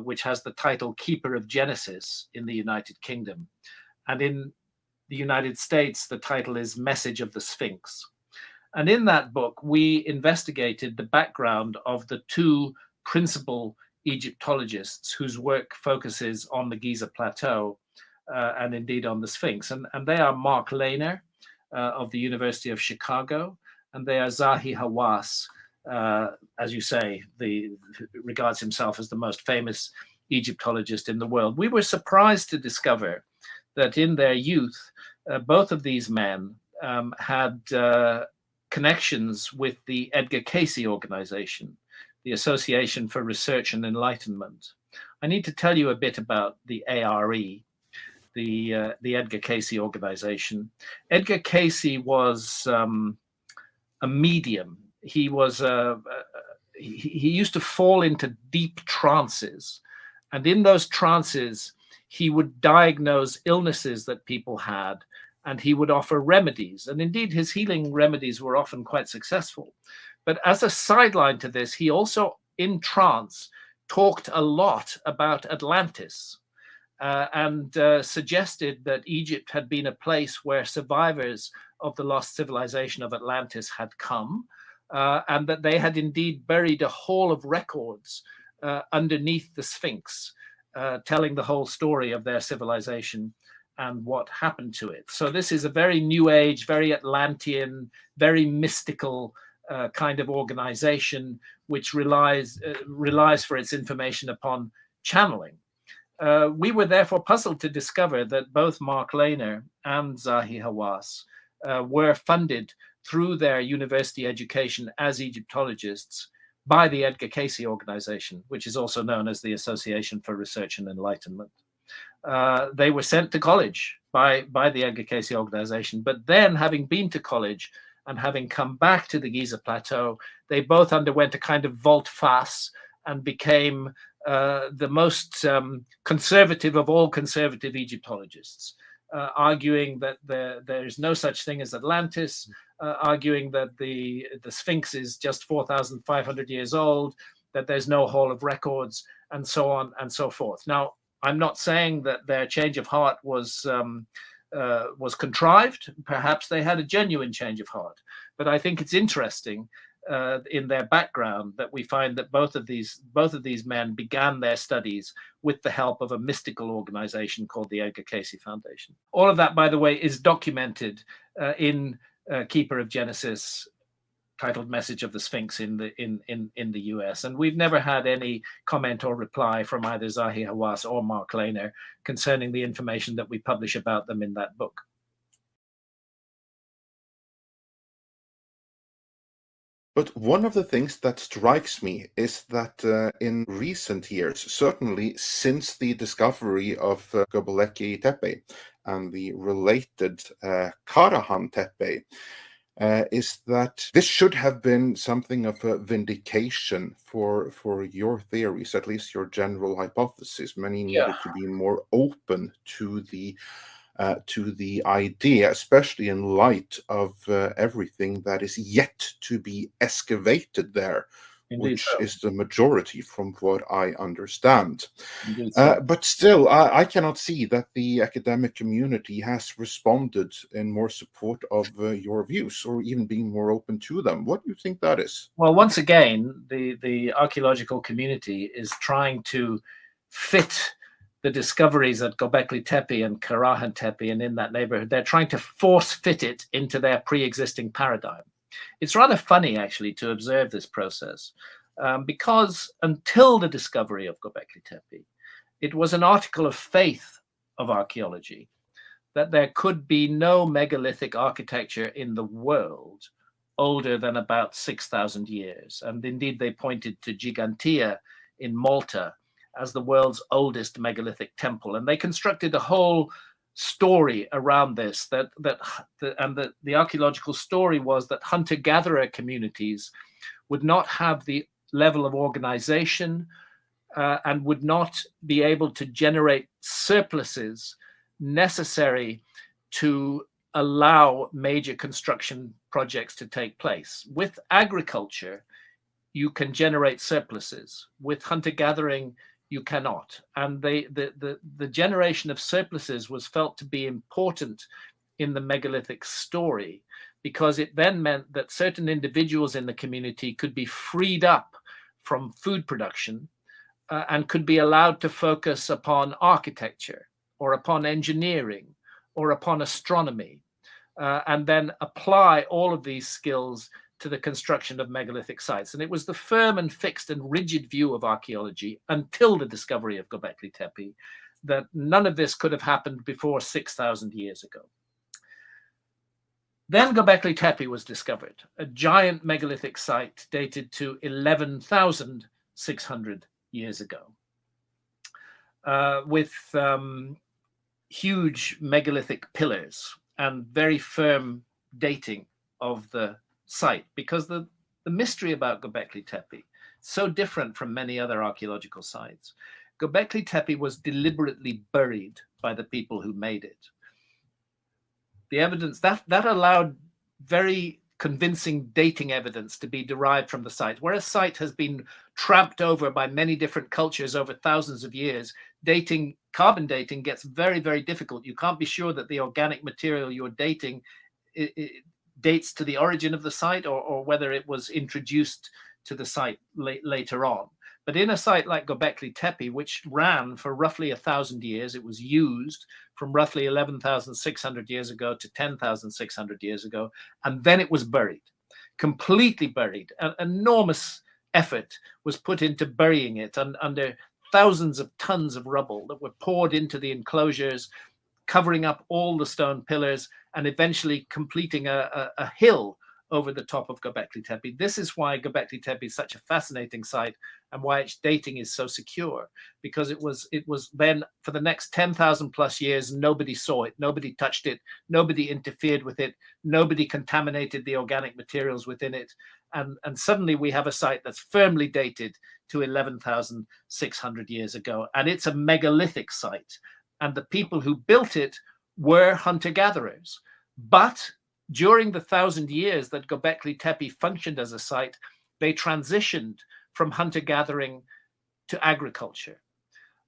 which has the title Keeper of Genesis in the United Kingdom. And in the United States, the title is Message of the Sphinx. And in that book, we investigated the background of the two principal Egyptologists whose work focuses on the Giza Plateau and indeed on the Sphinx. And they are Mark Lehner, of the University of Chicago, and they are Zahi Hawass, as you say, regards himself as the most famous Egyptologist in the world. We were surprised to discover that in their youth, both of these men had connections with the Edgar Cayce organization, the Association for Research and Enlightenment. I need to tell you a bit about the ARE, the Edgar Cayce organization. Edgar Cayce was a medium. He was he used to fall into deep trances, and in those trances, he would diagnose illnesses that people had, and he would offer remedies. And indeed, his healing remedies were often quite successful. But as a sideline to this, he also, in trance, talked a lot about Atlantis. And suggested that Egypt had been a place where survivors of the lost civilization of Atlantis had come, and that they had indeed buried a haul of records underneath the Sphinx, telling the whole story of their civilization and what happened to it. So this is a very new age, very Atlantean, very mystical kind of organization, which relies for its information upon channeling. We were therefore puzzled to discover that both Mark Lehner and Zahi Hawass were funded through their university education as Egyptologists by the Edgar Cayce organization, which is also known as the Association for Research and Enlightenment. They were sent to college by the Edgar Cayce organization, but then, having been to college and having come back to the Giza Plateau, they both underwent a kind of volte-face and became the most conservative of all conservative Egyptologists, arguing that there is no such thing as Atlantis, arguing that the Sphinx is just 4,500 years old, that there's no hall of records, and so on and so forth. Now, I'm not saying that their change of heart was contrived. Perhaps they had a genuine change of heart, but I think it's interesting in their background that we find that both of these men began their studies with the help of a mystical organization called the Edgar Cayce Foundation. All of that, by the way, is documented in Keeper of Genesis, titled Message of the Sphinx in the US. And we've never had any comment or reply from either Zahi Hawass or Mark Lehner concerning the information that we publish about them in that book. But one of the things that strikes me is that in recent years, certainly since the discovery of Göbekli Tepe and the related Karahan Tepe, is that this should have been something of a vindication for your theories, at least your general hypothesis. Many needed to be more open to the to the idea, especially in light of everything that is yet to be excavated there, Indeed which so. is the majority from what I understand. Indeed so. But still, I cannot see that the academic community has responded in more support of your views, or even being more open to them. What do you think that is? Well, once again, the archaeological community is trying to fit the discoveries at Göbekli Tepe and Karahan Tepe and in that neighborhood. They're trying to force fit it into their pre-existing paradigm. It's rather funny, actually, to observe this process, because until the discovery of Göbekli Tepe, it was an article of faith of archaeology that there could be no megalithic architecture in the world older than about 6,000 years. And indeed, they pointed to Gigantea in Malta as the world's oldest megalithic temple. And they constructed a whole story around this, the archaeological story was that hunter-gatherer communities would not have the level of organization and would not be able to generate surpluses necessary to allow major construction projects to take place. With agriculture, you can generate surpluses. With hunter-gathering, you cannot. And the generation of surpluses was felt to be important in the megalithic story, because it then meant that certain individuals in the community could be freed up from food production and could be allowed to focus upon architecture or upon engineering or upon astronomy, and then apply all of these skills to the construction of megalithic sites. And it was the firm and fixed and rigid view of archaeology until the discovery of Göbekli Tepe that none of this could have happened before 6,000 years ago. Then Göbekli Tepe was discovered, a giant megalithic site dated to 11,600 years ago, with huge megalithic pillars and very firm dating of the site, because the mystery about Göbekli Tepe, so different from many other archaeological sites. Göbekli Tepe was deliberately buried by the people who made it. The evidence that allowed very convincing dating evidence to be derived from the site. Where a site has been tramped over by many different cultures over thousands of years, carbon dating gets very, very difficult. You can't be sure that the organic material you're dating it dates to the origin of the site, or whether it was introduced to the site later on. But in a site like Göbekli Tepe, which ran for roughly 1,000 years, it was used from roughly 11,600 years ago to 10,600 years ago, and then it was buried, completely buried. An enormous effort was put into burying it under thousands of tons of rubble that were poured into the enclosures, covering up all the stone pillars, and eventually completing a hill over the top of Göbekli Tepe. This is why Göbekli Tepe is such a fascinating site, and why its dating is so secure, because it was then for the next 10,000 plus years, nobody saw it, nobody touched it, nobody interfered with it, nobody contaminated the organic materials within it. And suddenly we have a site that's firmly dated to 11,600 years ago. And it's a megalithic site. And the people who built it were hunter-gatherers. But during the 1,000 years that Göbekli Tepe functioned as a site, they transitioned from hunter-gathering to agriculture.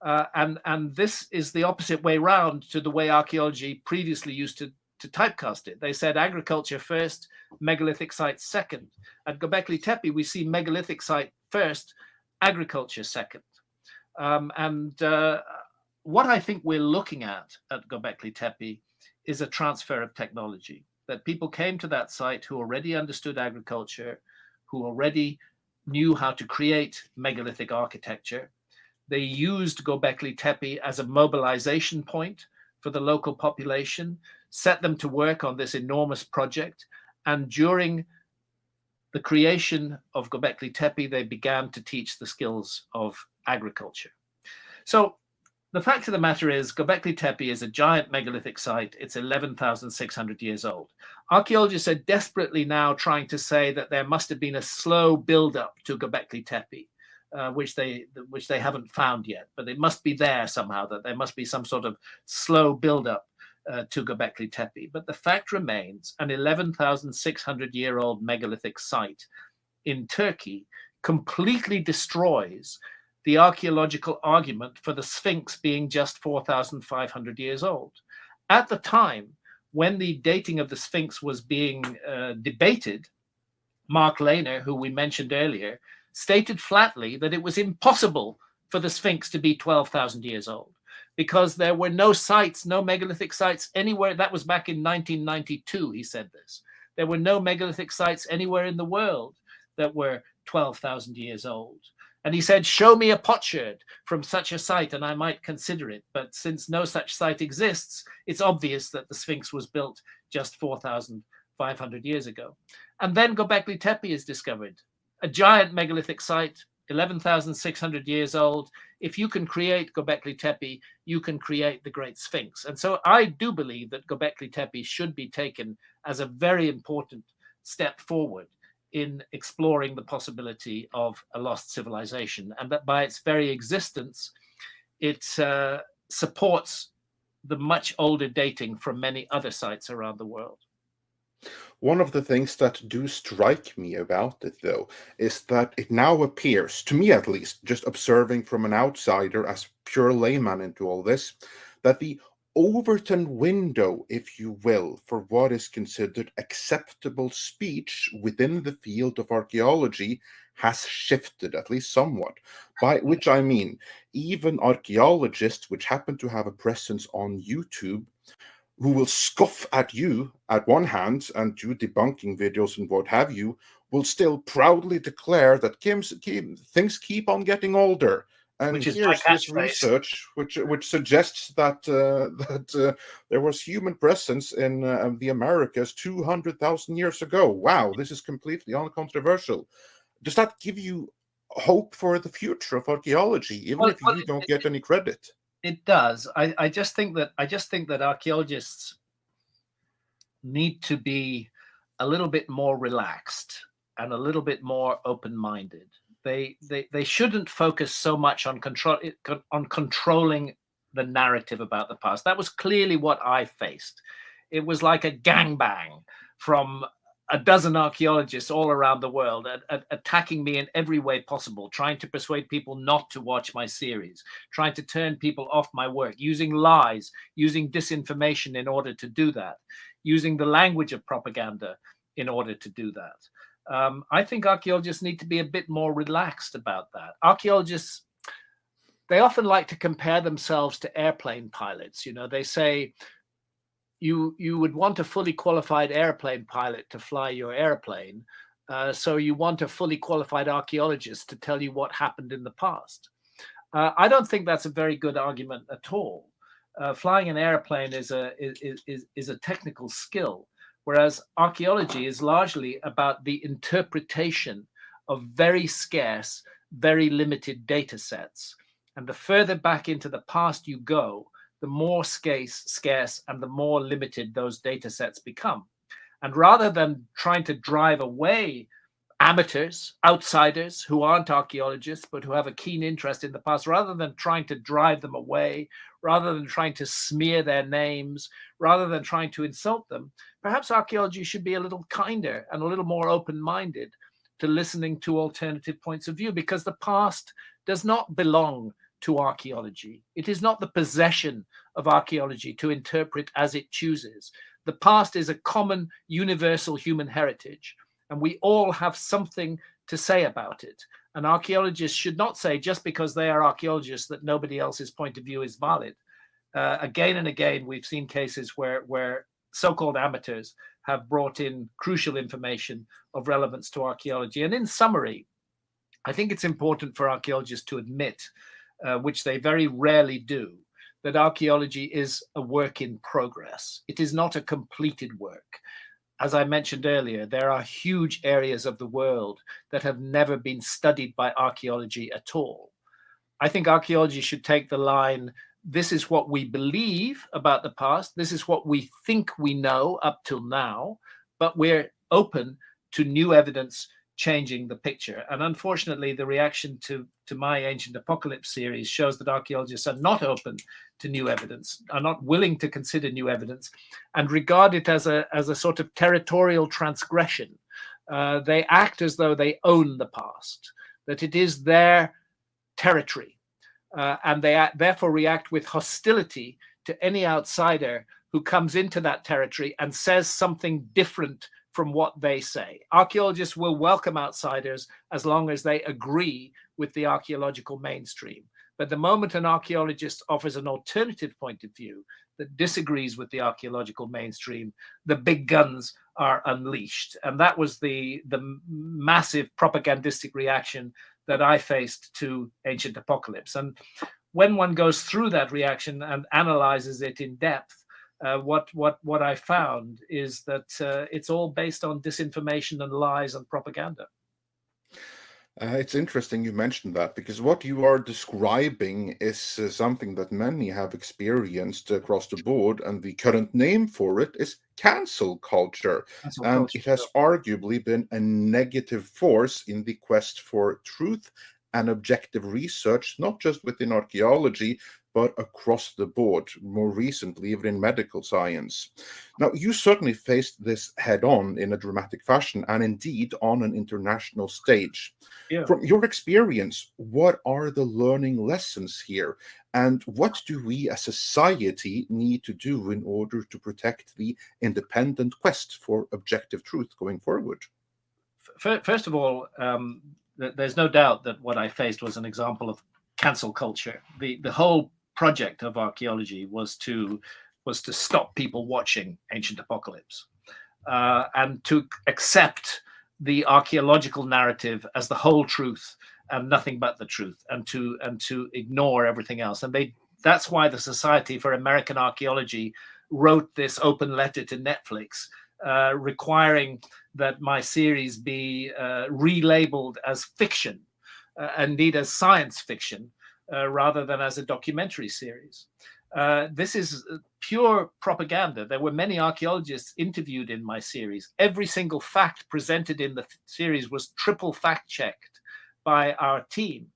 And this is the opposite way round to the way archaeology previously used to typecast it. They said agriculture first, megalithic site second. At Göbekli Tepe, we see megalithic site first, agriculture second. What I think we're looking at Göbekli Tepe is a transfer of technology, that people came to that site who already understood agriculture, who already knew how to create megalithic architecture. They used Göbekli Tepe as a mobilization point for the local population, set them to work on this enormous project. And during the creation of Göbekli Tepe, they began to teach the skills of agriculture. So the fact of the matter is, Göbekli Tepe is a giant megalithic site. It's 11,600 years old. Archaeologists are desperately now trying to say that there must have been a slow build-up to Göbekli Tepe, which they haven't found yet. But it must be there somehow, that there must be some sort of slow build-up to Göbekli Tepe. But the fact remains, an 11,600-year-old megalithic site in Turkey completely destroys the archaeological argument for the Sphinx being just 4,500 years old. At the time, when the dating of the Sphinx was being debated, Mark Lehner, who we mentioned earlier, stated flatly that it was impossible for the Sphinx to be 12,000 years old because there were no sites, no megalithic sites anywhere. That was back in 1992, he said this. There were no megalithic sites anywhere in the world that were 12,000 years old. And he said, show me a potsherd from such a site and I might consider it. But since no such site exists, it's obvious that the Sphinx was built just 4,500 years ago. And then Göbekli Tepe is discovered, a giant megalithic site, 11,600 years old. If you can create Göbekli Tepe, you can create the Great Sphinx. And so I do believe that Göbekli Tepe should be taken as a very important step forward in exploring the possibility of a lost civilization, and that by its very existence, it supports the much older dating from many other sites around the world. One of the things that do strike me about it, though, is that it now appears, to me at least, just observing from an outsider as pure layman into all this, that the Overton window, if you will, for what is considered acceptable speech within the field of archaeology has shifted, at least somewhat. By which I mean, even archaeologists which happen to have a presence on YouTube, who will scoff at you at one hand and do debunking videos and what have you, will still proudly declare that things keep on getting older. And Which is here's this research which suggests that there was human presence in the Americas 200,000 years ago. Wow, this is completely uncontroversial. Does that give you hope for the future of archaeology, even if you don't get any credit? It does. I just think that archaeologists need to be a little bit more relaxed and a little bit more open-minded. They shouldn't focus so much on controlling the narrative about the past. That was clearly what I faced. It was like a gangbang from a dozen archaeologists all around the world attacking me in every way possible, trying to persuade people not to watch my series, trying to turn people off my work, using lies, using disinformation in order to do that, using the language of propaganda in order to do that. I think archaeologists need to be a bit more relaxed about that. Archaeologists, they often like to compare themselves to airplane pilots. You know, they say you would want a fully qualified airplane pilot to fly your airplane. So you want a fully qualified archaeologist to tell you what happened in the past. I don't think that's a very good argument at all. Flying an airplane is a technical skill, whereas archaeology is largely about the interpretation of very scarce, very limited data sets. And the further back into the past you go, the more scarce and the more limited those data sets become. And rather than trying to drive away amateurs, outsiders who aren't archaeologists, but who have a keen interest in the past, rather than trying to drive them away, rather than trying to smear their names, rather than trying to insult them, perhaps archaeology should be a little kinder and a little more open-minded to listening to alternative points of view, because the past does not belong to archaeology. It is not the possession of archaeology to interpret as it chooses. The past is a common, universal human heritage, and we all have something to say about it. And archaeologists should not say, just because they are archaeologists, that nobody else's point of view is valid. Again and again, we've seen cases where so-called amateurs have brought in crucial information of relevance to archaeology. And in summary, I think it's important for archaeologists to admit, which they very rarely do, that archaeology is a work in progress. It is not a completed work. As I mentioned earlier, there are huge areas of the world that have never been studied by archaeology at all. I think archaeology should take the line, this is what we believe about the past, this is what we think we know up till now, but we're open to new evidence, changing the picture. And unfortunately, the reaction to my Ancient Apocalypse series shows that archaeologists are not open to new evidence, are not willing to consider new evidence, and regard it as a sort of territorial transgression. They act as though they own the past, that it is their territory, and they therefore react with hostility to any outsider who comes into that territory and says something different from what they say. Archaeologists will welcome outsiders as long as they agree with the archaeological mainstream. But the moment an archaeologist offers an alternative point of view that disagrees with the archaeological mainstream, the big guns are unleashed. And that was the massive propagandistic reaction that I faced to Ancient Apocalypse. And when one goes through that reaction and analyzes it in depth, what I found is that it's all based on disinformation and lies and propaganda. It's interesting you mentioned that, because what you are describing is something that many have experienced across the board, and the current name for it is cancel culture. And it has arguably been a negative force in the quest for truth and objective research, not just within archaeology, but across the board, more recently, even in medical science. Now, you certainly faced this head on in a dramatic fashion, and indeed on an international stage. Yeah. From your experience, what are the learning lessons here? And what do we as society need to do in order to protect the independent quest for objective truth going forward? First of all, there's no doubt that what I faced was an example of cancel culture. The whole project of archaeology was to stop people watching Ancient Apocalypse, and to accept the archaeological narrative as the whole truth and nothing but the truth, and to ignore everything else. And that's why the Society for American Archaeology wrote this open letter to Netflix, requiring that my series be relabeled as fiction, indeed as science fiction, rather than as a documentary series. This is pure propaganda. There were many archaeologists interviewed in my series. Every single fact presented in the series was triple fact-checked by our team.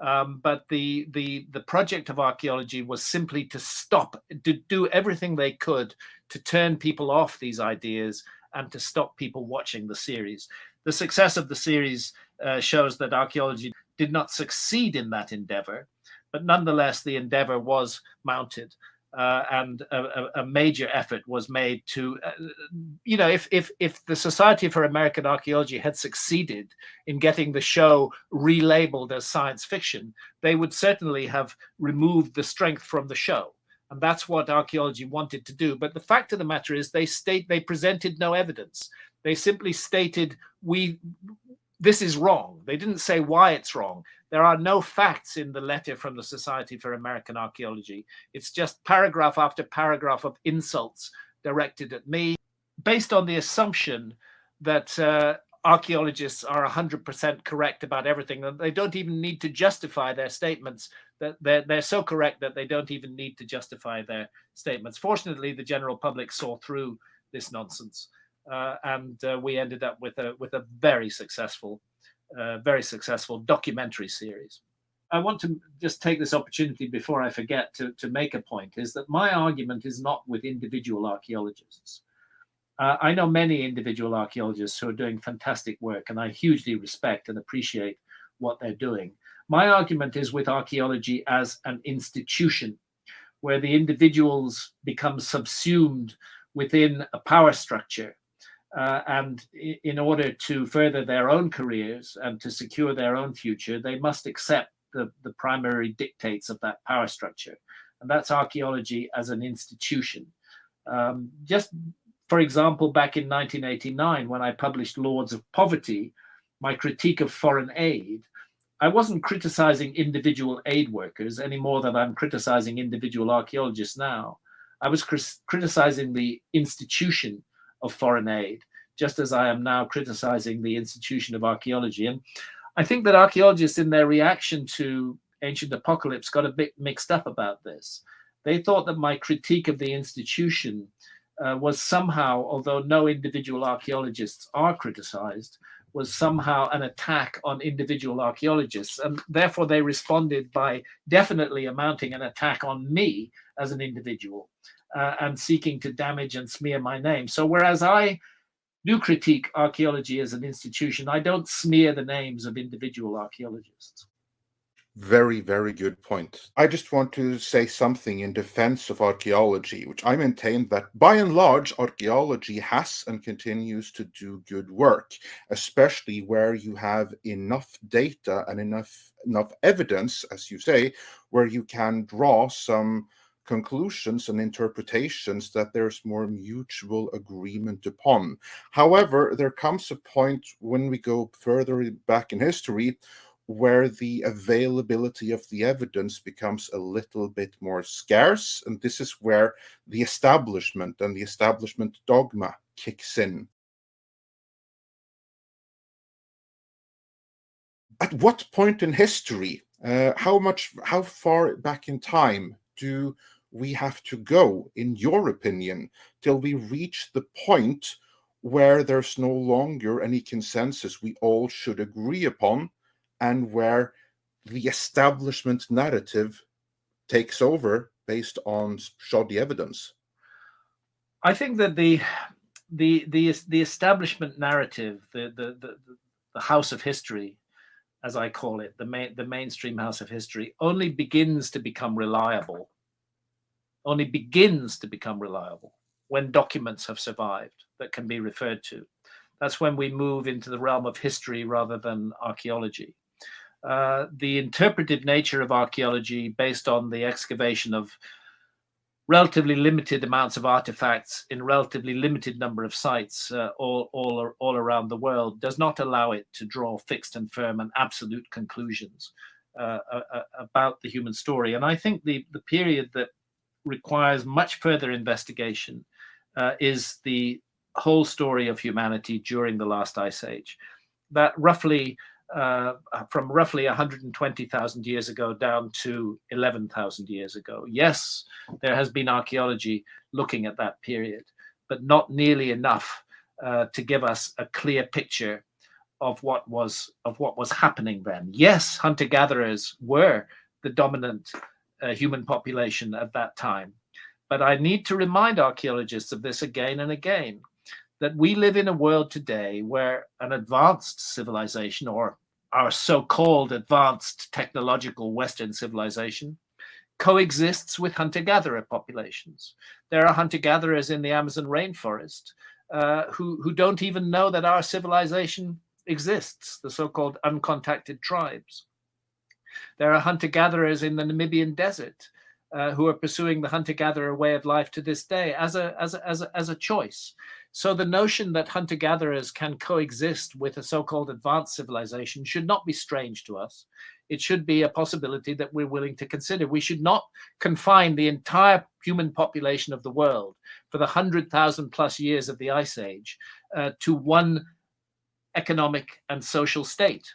But the project of archaeology was simply to stop, to do everything they could to turn people off these ideas and to stop people watching the series. The success of the series shows that archaeology did not succeed in that endeavor, but nonetheless, the endeavor was mounted, and a major effort was made to, if the Society for American Archaeology had succeeded in getting the show relabeled as science fiction, they would certainly have removed the strength from the show. And that's what archaeology wanted to do. But the fact of the matter is they presented no evidence. They simply stated, this is wrong. They didn't say why it's wrong. There are no facts in the letter from the Society for American Archaeology. It's just paragraph after paragraph of insults directed at me, based on the assumption that archaeologists are 100% correct about everything, and they don't even need to justify their statements. That they're so correct that they don't even need to justify their statements. Fortunately, the general public saw through this nonsense, and we ended up with a very successful documentary series. I want to just take this opportunity before I forget to make a point, is that my argument is not with individual archaeologists. I know many individual archaeologists who are doing fantastic work, and I hugely respect and appreciate what they're doing. My argument is with archaeology as an institution, where the individuals become subsumed within a power structure. And in order to further their own careers and to secure their own future, they must accept the primary dictates of that power structure. And that's archaeology as an institution. Just for example, back in 1989, when I published Lords of Poverty, my critique of foreign aid, I wasn't criticizing individual aid workers any more than I'm criticizing individual archaeologists now. I was criticizing the institution of foreign aid, just as I am now criticizing the institution of archaeology. And I think that archaeologists, in their reaction to Ancient Apocalypse, got a bit mixed up about this. They thought that my critique of the institution was somehow, although no individual archaeologists are criticized, was somehow an attack on individual archaeologists. And therefore they responded by definitely mounting an attack on me as an individual and seeking to damage and smear my name. So whereas I do critique archaeology as an institution, I don't smear the names of individual archaeologists. Very, very good point. I just want to say something in defense of archaeology, which I maintain that by and large, archaeology has and continues to do good work, especially where you have enough data and enough evidence, as you say, where you can draw some conclusions and interpretations that there's more mutual agreement upon. However, there comes a point when we go further back in history where the availability of the evidence becomes a little bit more scarce, and this is where the establishment and the establishment dogma kicks in. At what point in history, how far back in time do we have to go, in your opinion, till we reach the point where there's no longer any consensus we all should agree upon, and where the establishment narrative takes over based on shoddy evidence? I think that the establishment narrative, the house of history, as I call it, the mainstream house of history, only begins to become reliable when documents have survived that can be referred to. That's when we move into the realm of history rather than archaeology. The interpretive nature of archaeology, based on the excavation of relatively limited amounts of artifacts in relatively limited number of sites all around the world, does not allow it to draw fixed and firm and absolute conclusions about the human story. And I think the period that requires much further investigation is the whole story of humanity during the last ice age. That from roughly 120,000 years ago down to 11,000 years ago. Yes, there has been archaeology looking at that period, but not nearly enough to give us a clear picture of what was happening then. Yes, hunter-gatherers were the dominant human population at that time, but I need to remind archaeologists of this again and again, that we live in a world today where an advanced civilization, or our so-called advanced technological Western civilization, coexists with hunter-gatherer populations. There are hunter-gatherers in the Amazon rainforest who don't even know that our civilization exists, the so-called uncontacted tribes. There are hunter-gatherers in the Namibian desert who are pursuing the hunter-gatherer way of life to this day as a choice. So the notion that hunter-gatherers can coexist with a so-called advanced civilization should not be strange to us. It should be a possibility that we're willing to consider. We should not confine the entire human population of the world for the 100,000 plus years of the Ice Age to one economic and social state.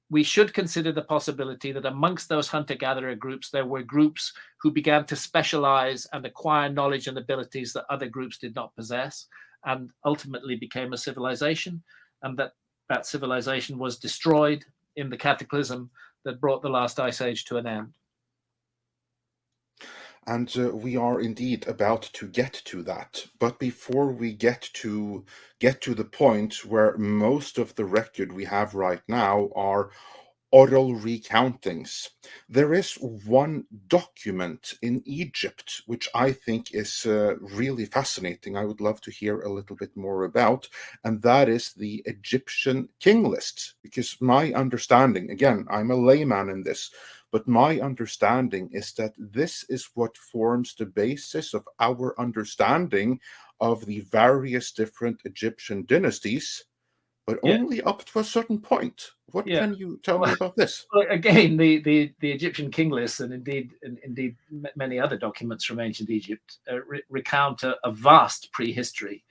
We should consider the possibility that amongst those hunter-gatherer groups, there were groups who began to specialize and acquire knowledge and abilities that other groups did not possess, and ultimately became a civilization, and that civilization was destroyed in the cataclysm that brought the last ice age to an end. And we are indeed about to get to that. But before we get to the point where most of the record we have right now are oral recountings, there is one document in Egypt which I think is really fascinating. I would love to hear a little bit more about, and that is the Egyptian king list. Because my understanding, again, I'm a layman in this, but my understanding is that this is what forms the basis of our understanding of the various different Egyptian dynasties, but only up to a certain point. What can you tell me about this? Well, again, the Egyptian king list, and indeed many other documents from ancient Egypt, recount a vast prehistory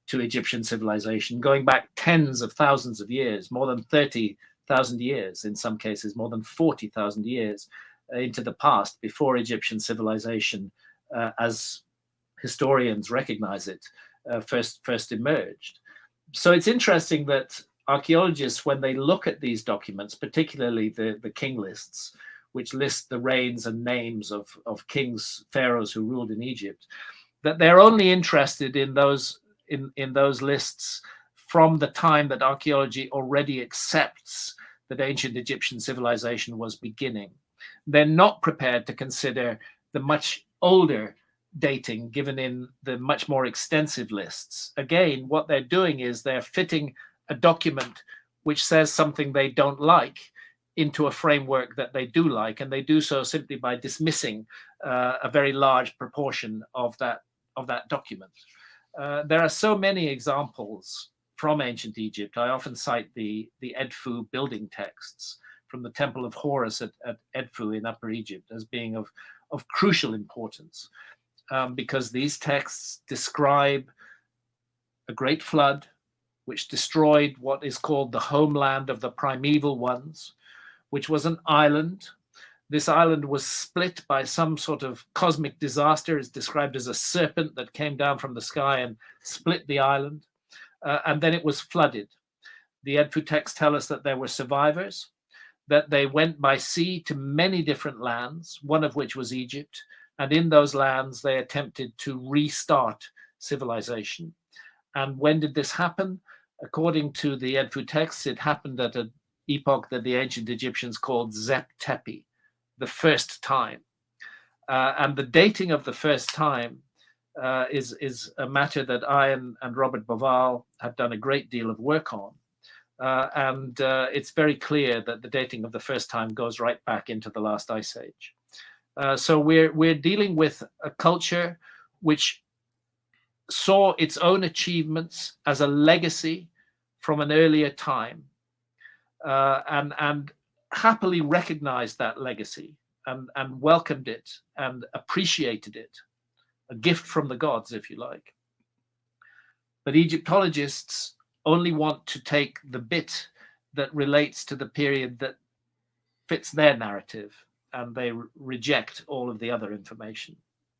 to Egyptian civilization, going back tens of thousands of years, more than 30,000 years, in some cases more than 40,000 years into the past, before Egyptian civilization, as historians recognize it, first emerged. So it's interesting that archaeologists, when they look at these documents, particularly the king lists, which list the reigns and names of kings, pharaohs who ruled in Egypt, that they're only interested in those lists from the time that archaeology already accepts that ancient Egyptian civilization was beginning. They're not prepared to consider the much older dating given in the much more extensive lists. Again, what they're doing is they're fitting a document which says something they don't like into a framework that they do like, and they do so simply by dismissing a very large proportion of that document. There are so many examples from ancient Egypt. I often cite the Edfu building texts from the Temple of Horus at Edfu in Upper Egypt as being of crucial importance, because these texts describe a great flood which destroyed what is called the homeland of the primeval ones, which was an island. This island was split by some sort of cosmic disaster. It's described as a serpent that came down from the sky and split the island. And then it was flooded. The Edfu texts tell us that there were survivors, that they went by sea to many different lands, one of which was Egypt. And in those lands, they attempted to restart civilization. And when did this happen? According to the Edfu texts, it happened at an epoch that the ancient Egyptians called Zep Tepi, the first time. And the dating of the first time is a matter that I and Robert Boval have done a great deal of work on. And it's very clear that the dating of the first time goes right back into the last ice age. So we're dealing with a culture which saw its own achievements as a legacy from an earlier time, and happily recognized that legacy and welcomed it and appreciated it, a gift from the gods, if you like. But Egyptologists only want to take the bit that relates to the period that fits their narrative, and they reject all of the other information.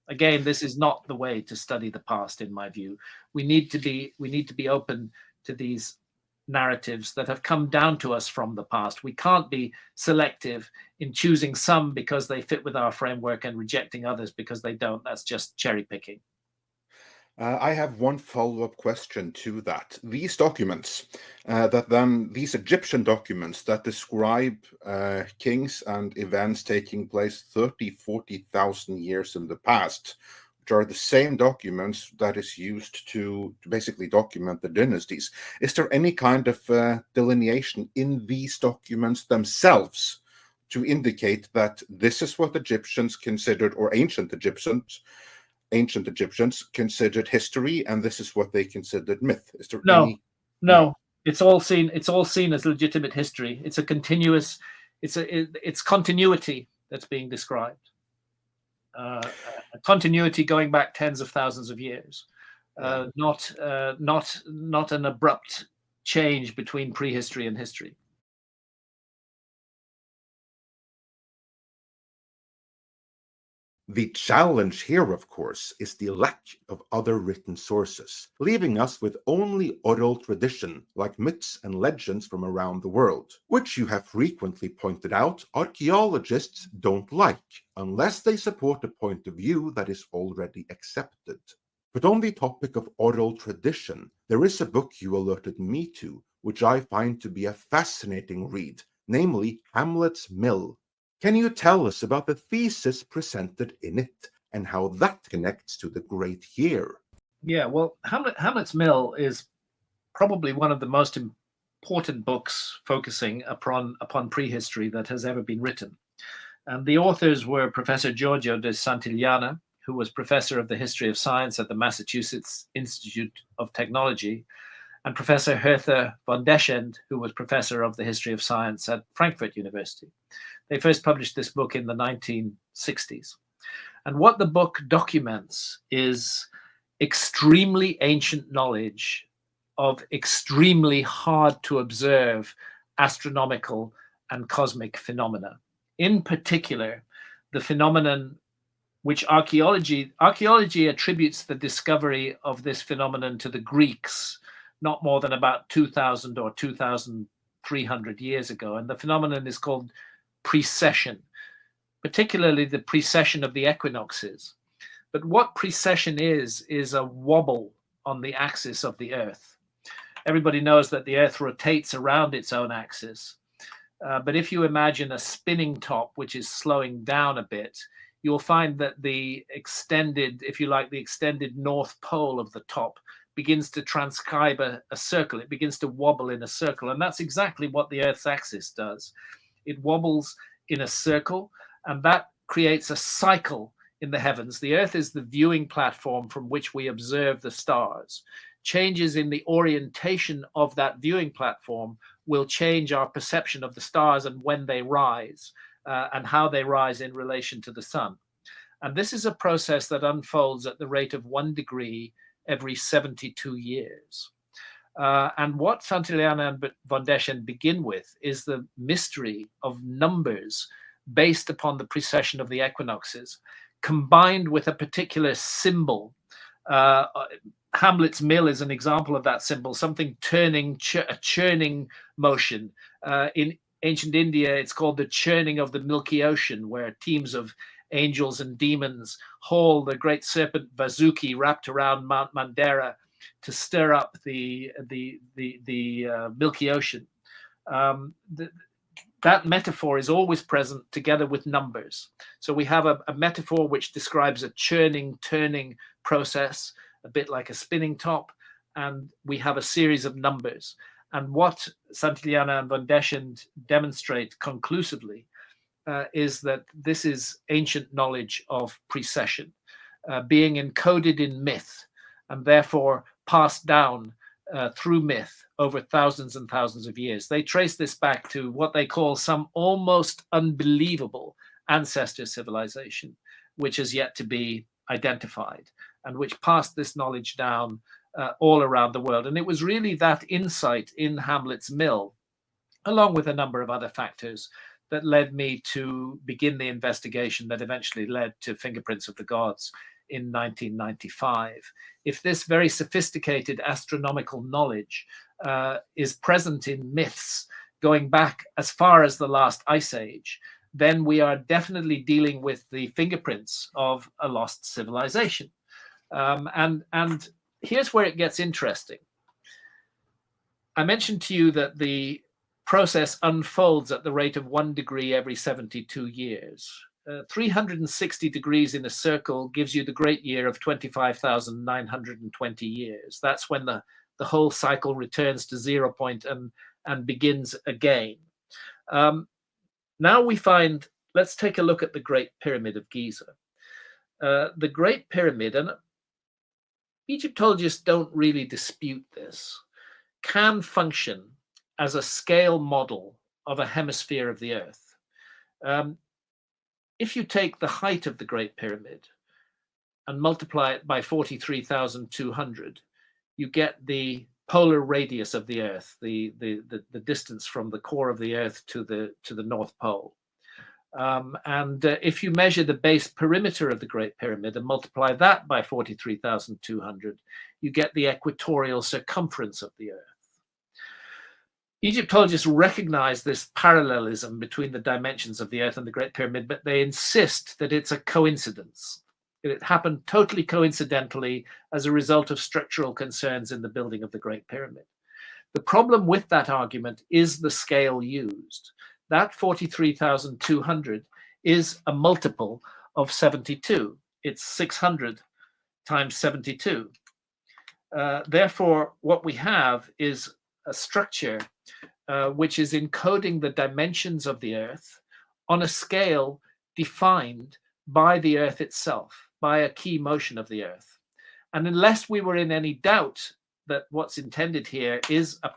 Again, this is not the way to study the past, in my view. We need to be open to these narratives that have come down to us from the past. We can't be selective in choosing some because they fit with our framework and rejecting others because they don't. That's just cherry picking. I have one follow-up question to that. These documents, these Egyptian documents that describe kings and events taking place 30, 40,000 years in the past, which are the same documents that is used to basically document the dynasties. Is there any kind of delineation in these documents themselves to indicate that this is what Egyptians considered, or ancient Egyptians considered history, and this is what they considered myth? Is there No. It's all seen as legitimate history. It's a continuous, it's continuity that's being described. A continuity going back tens of thousands of years, not an abrupt change between prehistory and history. The challenge here, of course, is the lack of other written sources, leaving us with only oral tradition, like myths and legends from around the world, which you have frequently pointed out archaeologists don't like, unless they support a point of view that is already accepted. But on the topic of oral tradition, there is a book you alerted me to, which I find to be a fascinating read, namely Hamlet's Mill. Can you tell us about the thesis presented in it and how that connects to the Great Year? Yeah, well, Hamlet's Mill is probably one of the most important books focusing upon prehistory that has ever been written. And the authors were Professor Giorgio de Santillana, who was professor of the history of science at the Massachusetts Institute of Technology, and Professor Hertha von Deschend, who was professor of the history of science at Frankfurt University. They first published this book in the 1960s. And what the book documents is extremely ancient knowledge of extremely hard to observe astronomical and cosmic phenomena. In particular, the phenomenon which archaeology attributes the discovery of this phenomenon to the Greeks not more than about 2,000 or 2,300 years ago. And the phenomenon is called precession, particularly the precession of the equinoxes. But what precession is a wobble on the axis of the Earth. Everybody knows that the Earth rotates around its own axis. But if you imagine a spinning top, which is slowing down a bit, you'll find that the extended, if you like, the extended north pole of the top begins to transcribe a circle. It begins to wobble in a circle. And that's exactly what the Earth's axis does. It wobbles in a circle, and that creates a cycle in the heavens. The Earth is the viewing platform from which we observe the stars. Changes in the orientation of that viewing platform will change our perception of the stars and when they rise and how they rise in relation to the sun. And this is a process that unfolds at the rate of 1 degree every 72 years. And what Santillana and von Deschen begin with is the mystery of numbers based upon the precession of the equinoxes, combined with a particular symbol. Hamlet's mill is an example of that symbol, something turning, a churning motion. In ancient India, it's called the churning of the Milky Ocean, where teams of angels and demons haul the great serpent Vasuki wrapped around Mount Mandara to stir up the Milky Ocean. That metaphor is always present together with numbers. So we have a metaphor which describes a churning, turning process, a bit like a spinning top, and we have a series of numbers. And what Santillana and von Deschen demonstrate conclusively is that this is ancient knowledge of precession, being encoded in myth, and therefore passed down through myth over thousands and thousands of years. They trace this back to what they call some almost unbelievable ancestor civilization, which has yet to be identified, and which passed this knowledge down all around the world. And it was really that insight in Hamlet's mill, along with a number of other factors, that led me to begin the investigation that eventually led to Fingerprints of the Gods in 1995. If this very sophisticated astronomical knowledge is present in myths going back as far as the last ice age, then we are definitely dealing with the fingerprints of a lost civilization. And here's where it gets interesting. I mentioned to you that the process unfolds at the rate of 1 degree every 72 years. 360 degrees in a circle gives you the great year of 25,920 years. That's when the whole cycle returns to 0 point and begins again. Now we find, let's take a look at the Great Pyramid of Giza. The Great Pyramid, and Egyptologists don't really dispute this, can function as a scale model of a hemisphere of the Earth. If you take the height of the Great Pyramid and multiply it by 43,200, you get the polar radius of the Earth, the distance from the core of the Earth to the North Pole. And if you measure the base perimeter of the Great Pyramid and multiply that by 43,200, you get the equatorial circumference of the Earth. Egyptologists recognize this parallelism between the dimensions of the Earth and the Great Pyramid, but they insist that it's a coincidence. It happened totally coincidentally as a result of structural concerns in the building of the Great Pyramid. The problem with that argument is the scale used. That 43,200 is a multiple of 72. It's 600 times 72. Therefore, what we have is a structure which is encoding the dimensions of the Earth on a scale defined by the Earth itself, by a key motion of the Earth. And unless we were in any doubt that what's intended here is a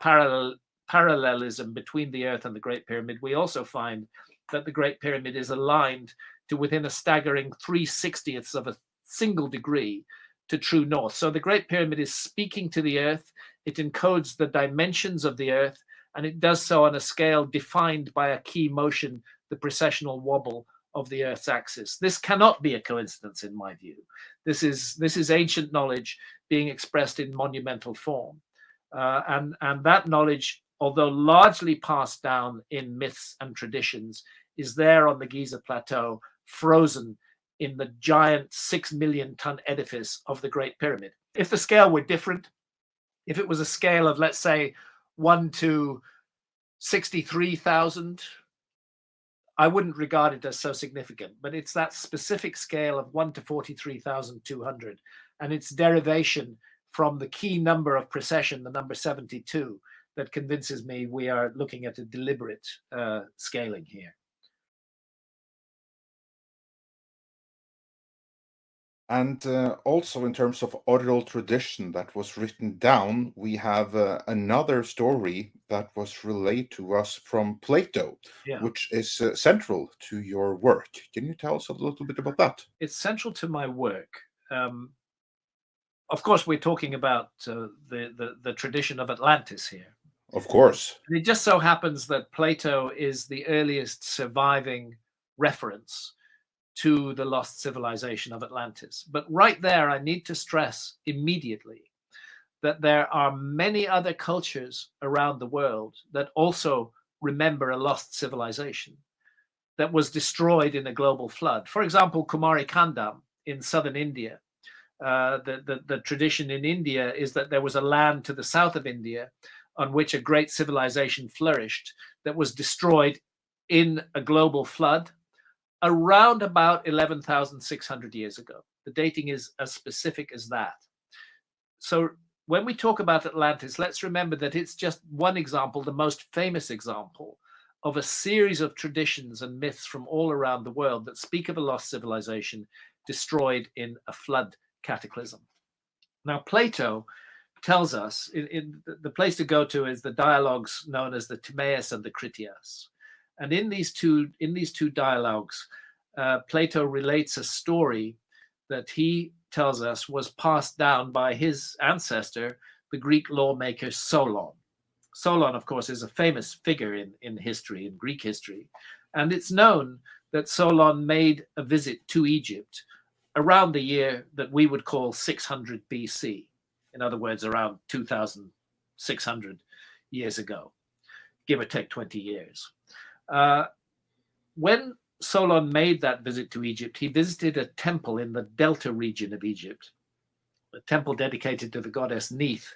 parallelism between the Earth and the Great Pyramid, we also find that the Great Pyramid is aligned to within a staggering 3/60ths of a single degree to true north. So the Great Pyramid is speaking to the Earth, it encodes the dimensions of the Earth, and it does so on a scale defined by a key motion, the precessional wobble of the Earth's axis. This cannot be a coincidence, in my view. This is ancient knowledge being expressed in monumental form. And that knowledge, although largely passed down in myths and traditions, is there on the Giza Plateau, frozen in the giant 6 million ton edifice of the Great Pyramid. If the scale were different, if it was a scale of, let's say, 1 to 63,000, I wouldn't regard it as so significant, but it's that specific scale of 1 to 43,200 and its derivation from the key number of precession, the number 72, that convinces me we are looking at a deliberate scaling here. And also in terms of oral tradition that was written down, we have another story that was relayed to us from Plato, which is central to your work. Can you tell us a little bit about that? It's central to my work. Of course, we're talking about the tradition of Atlantis here. Of course. And it just so happens that Plato is the earliest surviving reference to the lost civilization of Atlantis. But right there, I need to stress immediately that there are many other cultures around the world that also remember a lost civilization that was destroyed in a global flood. For example, Kumari Kandam in southern India. The tradition in India is that there was a land to the south of India on which a great civilization flourished that was destroyed in a global flood around about 11,600 years ago. The dating is as specific as that. So when we talk about Atlantis, let's remember that it's just one example, the most famous example of a series of traditions and myths from all around the world that speak of a lost civilization destroyed in a flood cataclysm. Now, Plato tells us, the place to go to is the dialogues known as the Timaeus and the Critias. And in these two dialogues, Plato relates a story that he tells us was passed down by his ancestor, the Greek lawmaker Solon. Solon, of course, is a famous figure in history, in Greek history. And it's known that Solon made a visit to Egypt around the year that we would call 600 BC. In other words, around 2,600 years ago, give or take 20 years. When Solon made that visit to Egypt, he visited a temple in the Delta region of Egypt, a temple dedicated to the goddess Neith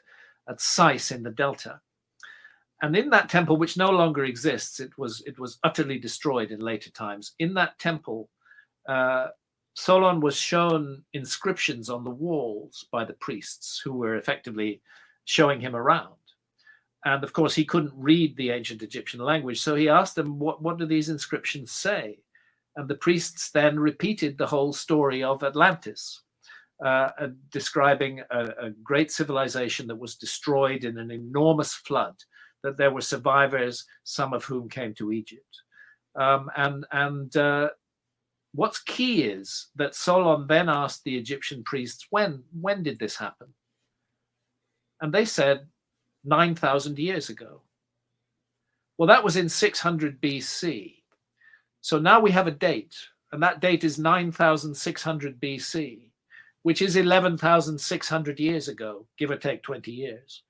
at Sais in the Delta. And in that temple, which no longer exists, it was utterly destroyed in later times. In that temple, Solon was shown inscriptions on the walls by the priests who were effectively showing him around. And of course, he couldn't read the ancient Egyptian language. So he asked them, what do these inscriptions say? And the priests then repeated the whole story of Atlantis, describing a great civilization that was destroyed in an enormous flood, that there were survivors, some of whom came to Egypt. What's key is that Solon then asked the Egyptian priests, when did this happen? And they said, 9,000 years ago. Well, that was in 600 BC. So now we have a date, and that date is 9,600 BC, which is 11,600 years ago, give or take 20 years,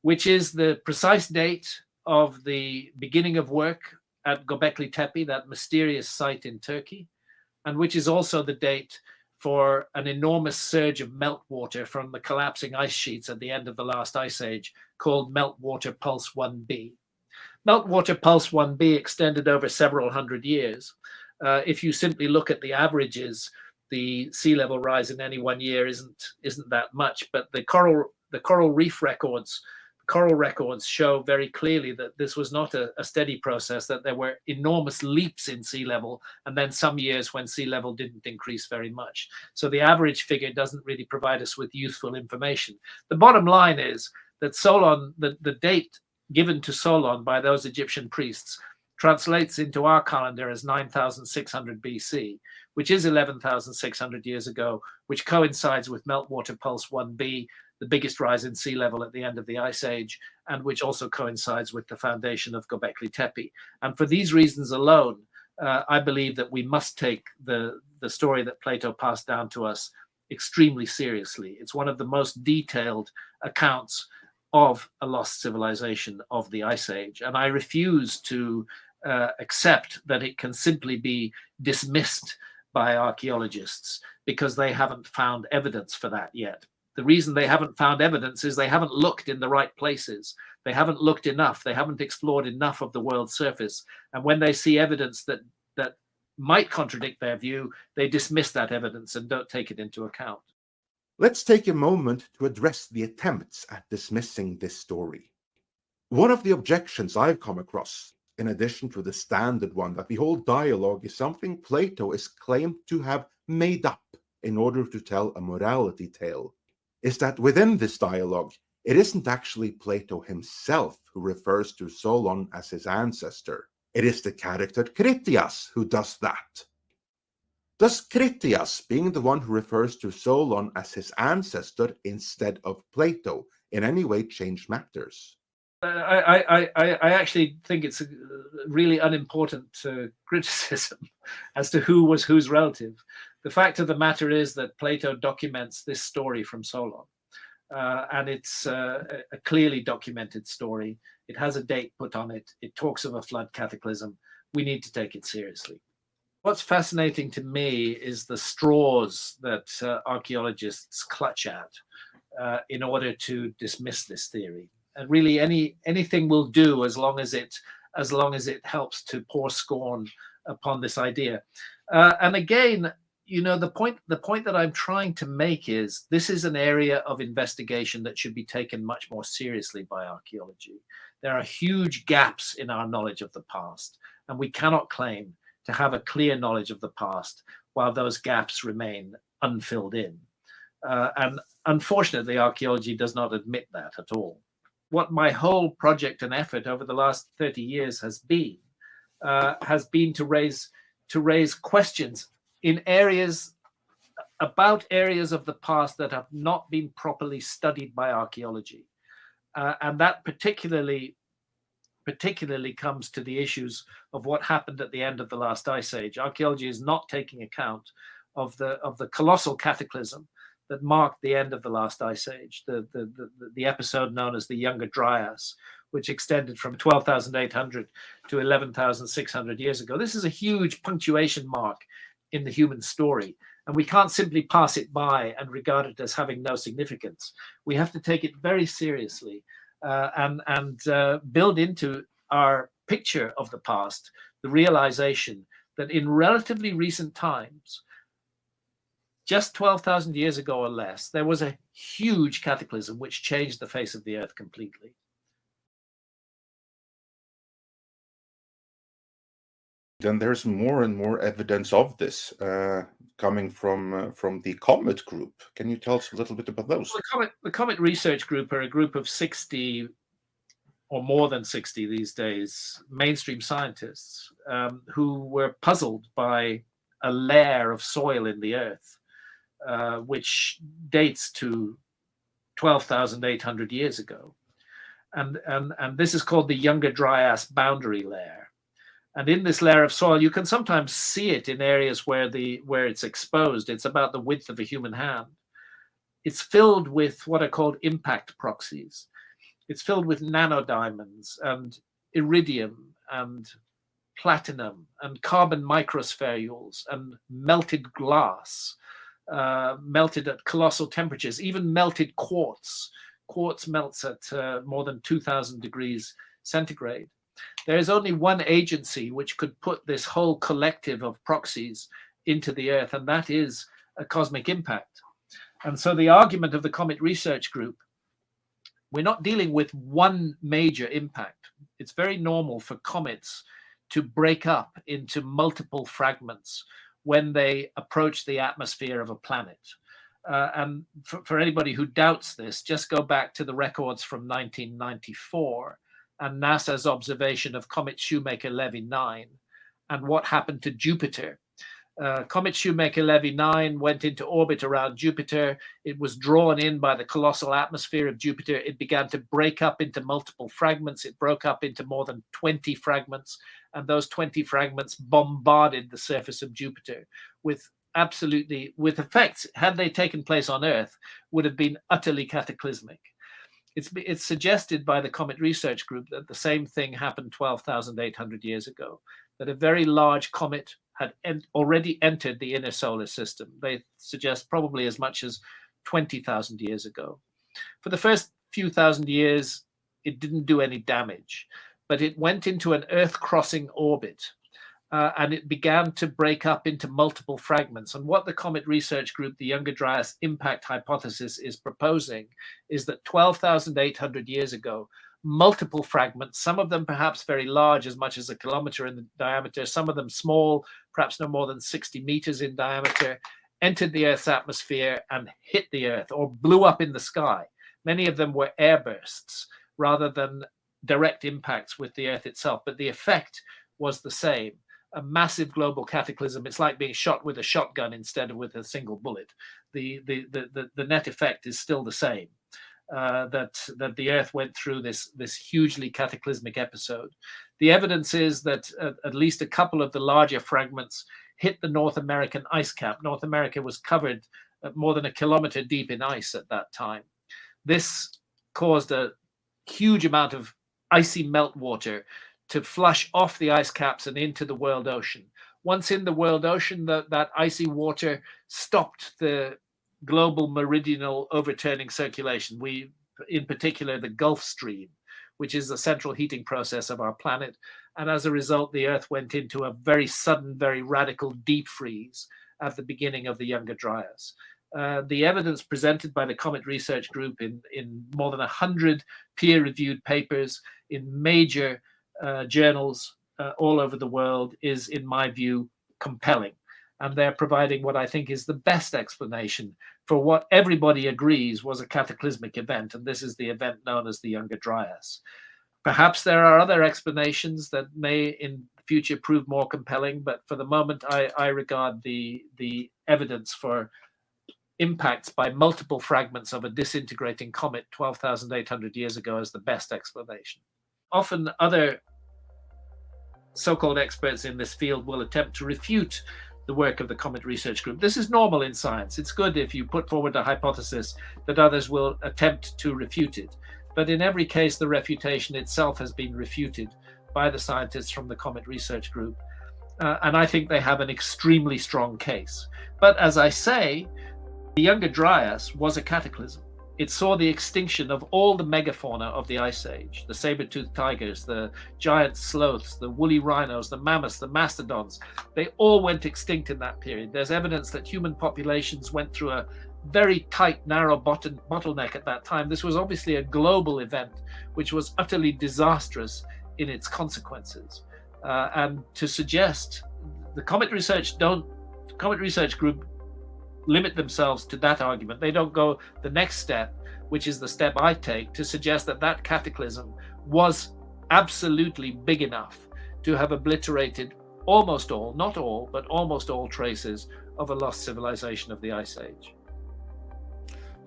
which is the precise date of the beginning of work at Göbekli Tepe, that mysterious site in Turkey, and which is also the date for an enormous surge of meltwater from the collapsing ice sheets at the end of the last ice age, called Meltwater Pulse 1b. Meltwater Pulse 1b extended over several hundred years. If you simply look at the averages, the sea level rise in any 1 year isn't that much, but the coral reef records, coral records show very clearly that this was not a steady process, that there were enormous leaps in sea level, and then some years when sea level didn't increase very much. So the average figure doesn't really provide us with useful information. The bottom line is that Solon, the date given to Solon by those Egyptian priests, translates into our calendar as 9,600 BC, which is 11,600 years ago, which coincides with Meltwater Pulse 1b, the biggest rise in sea level at the end of the Ice Age, and which also coincides with the foundation of Göbekli Tepe. And for these reasons alone, I believe that we must take the story that Plato passed down to us extremely seriously. It's one of the most detailed accounts of a lost civilization of the Ice Age. And I refuse to accept that it can simply be dismissed by archaeologists because they haven't found evidence for that yet. The reason they haven't found evidence is they haven't looked in the right places. They haven't looked enough. They haven't explored enough of the world's surface. And when they see evidence that might contradict their view, they dismiss that evidence and don't take it into account. Let's take a moment to address the attempts at dismissing this story. One of the objections I've come across, in addition to the standard one that the whole dialogue is something Plato is claimed to have made up in order to tell a morality tale, is that within this dialogue, it isn't actually Plato himself who refers to Solon as his ancestor. It is the character Critias who does that. Does Critias, being the one who refers to Solon as his ancestor instead of Plato, in any way change matters? I actually think it's a really unimportant criticism as to who was whose relative. The fact of the matter is that Plato documents this story from Solon, and it's a clearly documented story. It has a date put on it. It talks of a flood cataclysm. We need to take it seriously. What's fascinating to me is the straws that archaeologists clutch at in order to dismiss this theory. And really, anything will do as long as it helps to pour scorn upon this idea. And again, you know, the point that I'm trying to make is this is an area of investigation that should be taken much more seriously by archaeology. There are huge gaps in our knowledge of the past, and we cannot claim to have a clear knowledge of the past while those gaps remain unfilled in. And unfortunately, archaeology does not admit that at all. What my whole project and effort over the last 30 years has been to raise questions in areas of the past that have not been properly studied by archaeology. And that particularly comes to the issues of what happened at the end of the last ice age. Archaeology is not taking account of the colossal cataclysm that marked the end of the last ice age, the episode known as the Younger Dryas, which extended from 12,800 to 11,600 years ago. This is a huge punctuation mark in the human story, and we can't simply pass it by and regard it as having no significance. We have to take it very seriously and build into our picture of the past the realization that in relatively recent times, just 12,000 years ago or less, there was a huge cataclysm which changed the face of the earth completely. Then there's more and more evidence of this coming from the Comet group. Can you tell us a little bit about those? Well, the Comet Research Group are a group of 60 or more than 60 these days, mainstream scientists who were puzzled by a layer of soil in the earth, which dates to 12,800 years ago. And this is called the Younger Dryas boundary layer. And in this layer of soil, you can sometimes see it in areas where it's exposed. It's about the width of a human hand. It's filled with what are called impact proxies. It's filled with nanodiamonds and iridium and platinum and carbon microspherules and melted glass, melted at colossal temperatures, even melted quartz. Quartz melts at more than 2,000 degrees centigrade. There is only one agency which could put this whole collective of proxies into the earth, and that is a cosmic impact. And so the argument of the Comet Research Group, we're not dealing with one major impact. It's very normal for comets to break up into multiple fragments when they approach the atmosphere of a planet. And for anybody who doubts this, just go back to the records from 1994 and NASA's observation of Comet Shoemaker-Levy 9 and what happened to Jupiter. Comet Shoemaker-Levy 9 went into orbit around Jupiter. It was drawn in by the colossal atmosphere of Jupiter. It began to break up into multiple fragments. It broke up into more than 20 fragments, and those 20 fragments bombarded the surface of Jupiter with effects, had they taken place on Earth, would have been utterly cataclysmic. It's suggested by the Comet Research Group that the same thing happened 12,800 years ago, that a very large comet had already entered the inner solar system. They suggest probably as much as 20,000 years ago. For the first few thousand years, it didn't do any damage, but it went into an Earth-crossing orbit, and it began to break up into multiple fragments. And what the Comet Research Group, the Younger Dryas impact hypothesis, is proposing is that 12,800 years ago, multiple fragments, some of them perhaps very large, as much as a kilometer in the diameter, some of them small, perhaps no more than 60 meters in diameter, entered the Earth's atmosphere and hit the Earth or blew up in the sky. Many of them were airbursts rather than direct impacts with the Earth itself, but the effect was the same. A massive global cataclysm. It's like being shot with a shotgun instead of with a single bullet. The net effect is still the same. That the Earth went through this hugely cataclysmic episode. The evidence is that at least a couple of the larger fragments hit the North American ice cap. North America was covered more than a kilometer deep in ice at that time. This caused a huge amount of icy meltwater to flush off the ice caps and into the world ocean. Once in the world ocean, that icy water stopped the global meridional overturning circulation. In particular, the Gulf Stream, which is the central heating process of our planet. And as a result, the Earth went into a very sudden, very radical deep freeze at the beginning of the Younger Dryas. The evidence presented by the Comet Research Group in more than 100 peer-reviewed papers in major journals all over the world is, in my view, compelling. And they're providing what I think is the best explanation for what everybody agrees was a cataclysmic event. And this is the event known as the Younger Dryas. Perhaps there are other explanations that may in future prove more compelling, but for the moment, I regard the evidence for impacts by multiple fragments of a disintegrating comet 12,800 years ago as the best explanation. Often other so-called experts in this field will attempt to refute the work of the Comet Research Group. This is normal in science. It's good if you put forward a hypothesis that others will attempt to refute it. But in every case, the refutation itself has been refuted by the scientists from the Comet Research Group. And I think they have an extremely strong case. But as I say, the Younger Dryas was a cataclysm. It saw the extinction of all the megafauna of the Ice Age, the saber-toothed tigers, the giant sloths, the woolly rhinos, the mammoths, the mastodons. They all went extinct in that period. There's evidence that human populations went through a very tight, narrow bottleneck at that time. This was obviously a global event, which was utterly disastrous in its consequences. And to suggest the Comet Research Group limit themselves to that argument. They don't go the next step, which is the step I take, to suggest that that cataclysm was absolutely big enough to have obliterated almost all, not all, but almost all traces of a lost civilization of the Ice Age.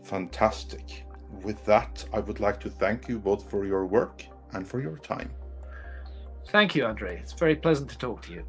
Fantastic. With that, I would like to thank you both for your work and for your time. Thank you, Andre. It's very pleasant to talk to you.